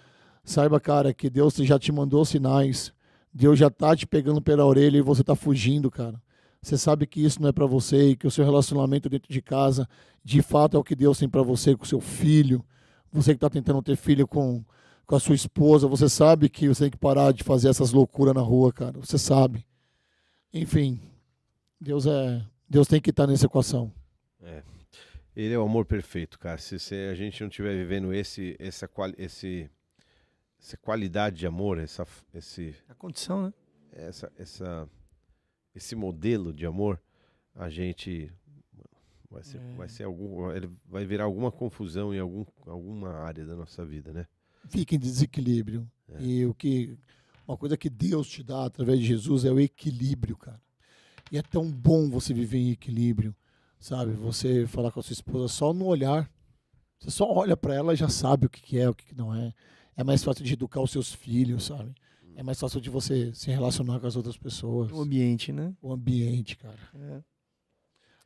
Saiba, cara, que Deus já te mandou sinais. Deus já tá te pegando pela orelha e você tá fugindo, cara. Você sabe que isso não é para você e que o seu relacionamento dentro de casa, de fato, é o que Deus tem para você com o seu filho. Você que tá tentando ter filho com a sua esposa, você sabe que você tem que parar de fazer essas loucuras na rua, cara. Você sabe. Enfim, Deus tem que estar nessa equação. Ele é o amor perfeito, cara. Se a gente não estiver vivendo qualidade de amor, A condição, né? esse modelo de amor, a gente ele vai virar alguma confusão em alguma área da nossa vida, né? Fica em desequilíbrio. E uma coisa que Deus te dá através de Jesus é o equilíbrio, cara. E é tão bom você viver em equilíbrio, sabe? Você falar com a sua esposa só no olhar. Você só olha pra ela e já sabe o que é, o que não é. É mais fácil de educar os seus filhos, sabe? É mais fácil de você se relacionar com as outras pessoas. O ambiente, né? O ambiente, cara. É.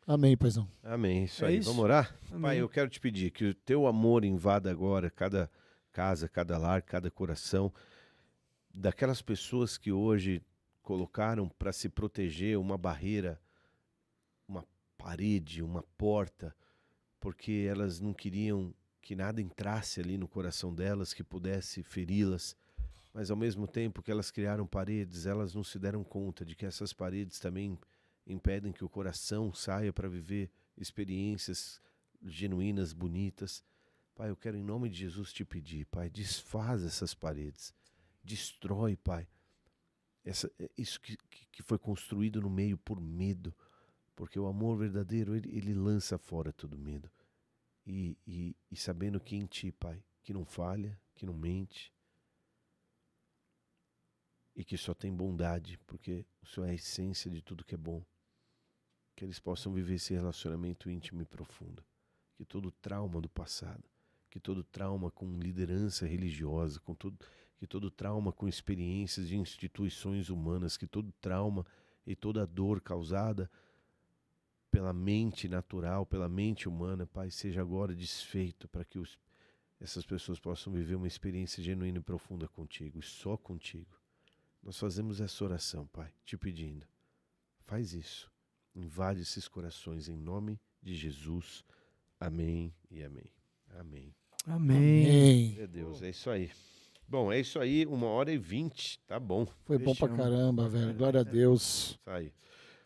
Amém, paizão. Amém, isso É aí. isso. Vamos orar? Amém. Pai, eu quero te pedir que o teu amor invada agora cada casa, cada lar, cada coração daquelas pessoas que hoje colocaram para se proteger uma barreira, uma parede, uma porta, porque elas não queriam que nada entrasse ali no coração delas, que pudesse feri-las, mas ao mesmo tempo que elas criaram paredes, elas não se deram conta de que essas paredes também impedem que o coração saia para viver experiências genuínas, bonitas. Pai, eu quero em nome de Jesus te pedir, Pai, desfaz essas paredes, destrói, Pai, isso que foi construído no meio por medo, porque o amor verdadeiro, ele lança fora todo medo. E sabendo que em Ti, Pai, que não falha, que não mente, e que só tem bondade, porque o Senhor é a essência de tudo que é bom. Que eles possam viver esse relacionamento íntimo e profundo. Que todo trauma do passado, que todo trauma com liderança religiosa, que todo trauma com experiências de instituições humanas, que todo trauma e toda dor causada pela mente natural, pela mente humana, Pai, seja agora desfeito para que essas pessoas possam viver uma experiência genuína e profunda contigo, e só contigo. Nós fazemos essa oração, Pai, te pedindo. Faz isso. Invade esses corações em nome de Jesus. Amém e amém. Amém. Amém. Meu Deus, é isso aí. Bom, é isso aí, 1h20, tá bom. Foi bom pra Fechamos. caramba, velho. Glória a Deus. Isso aí.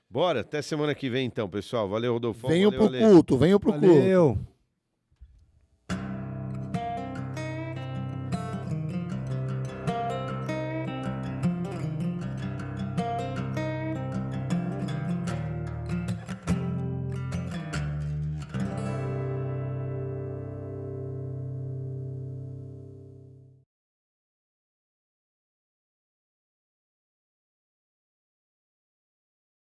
Bora, até semana que vem então, pessoal. Valeu, Rodolfo. Venham Valeu, pro Ale. culto, venham pro culto. Valeu.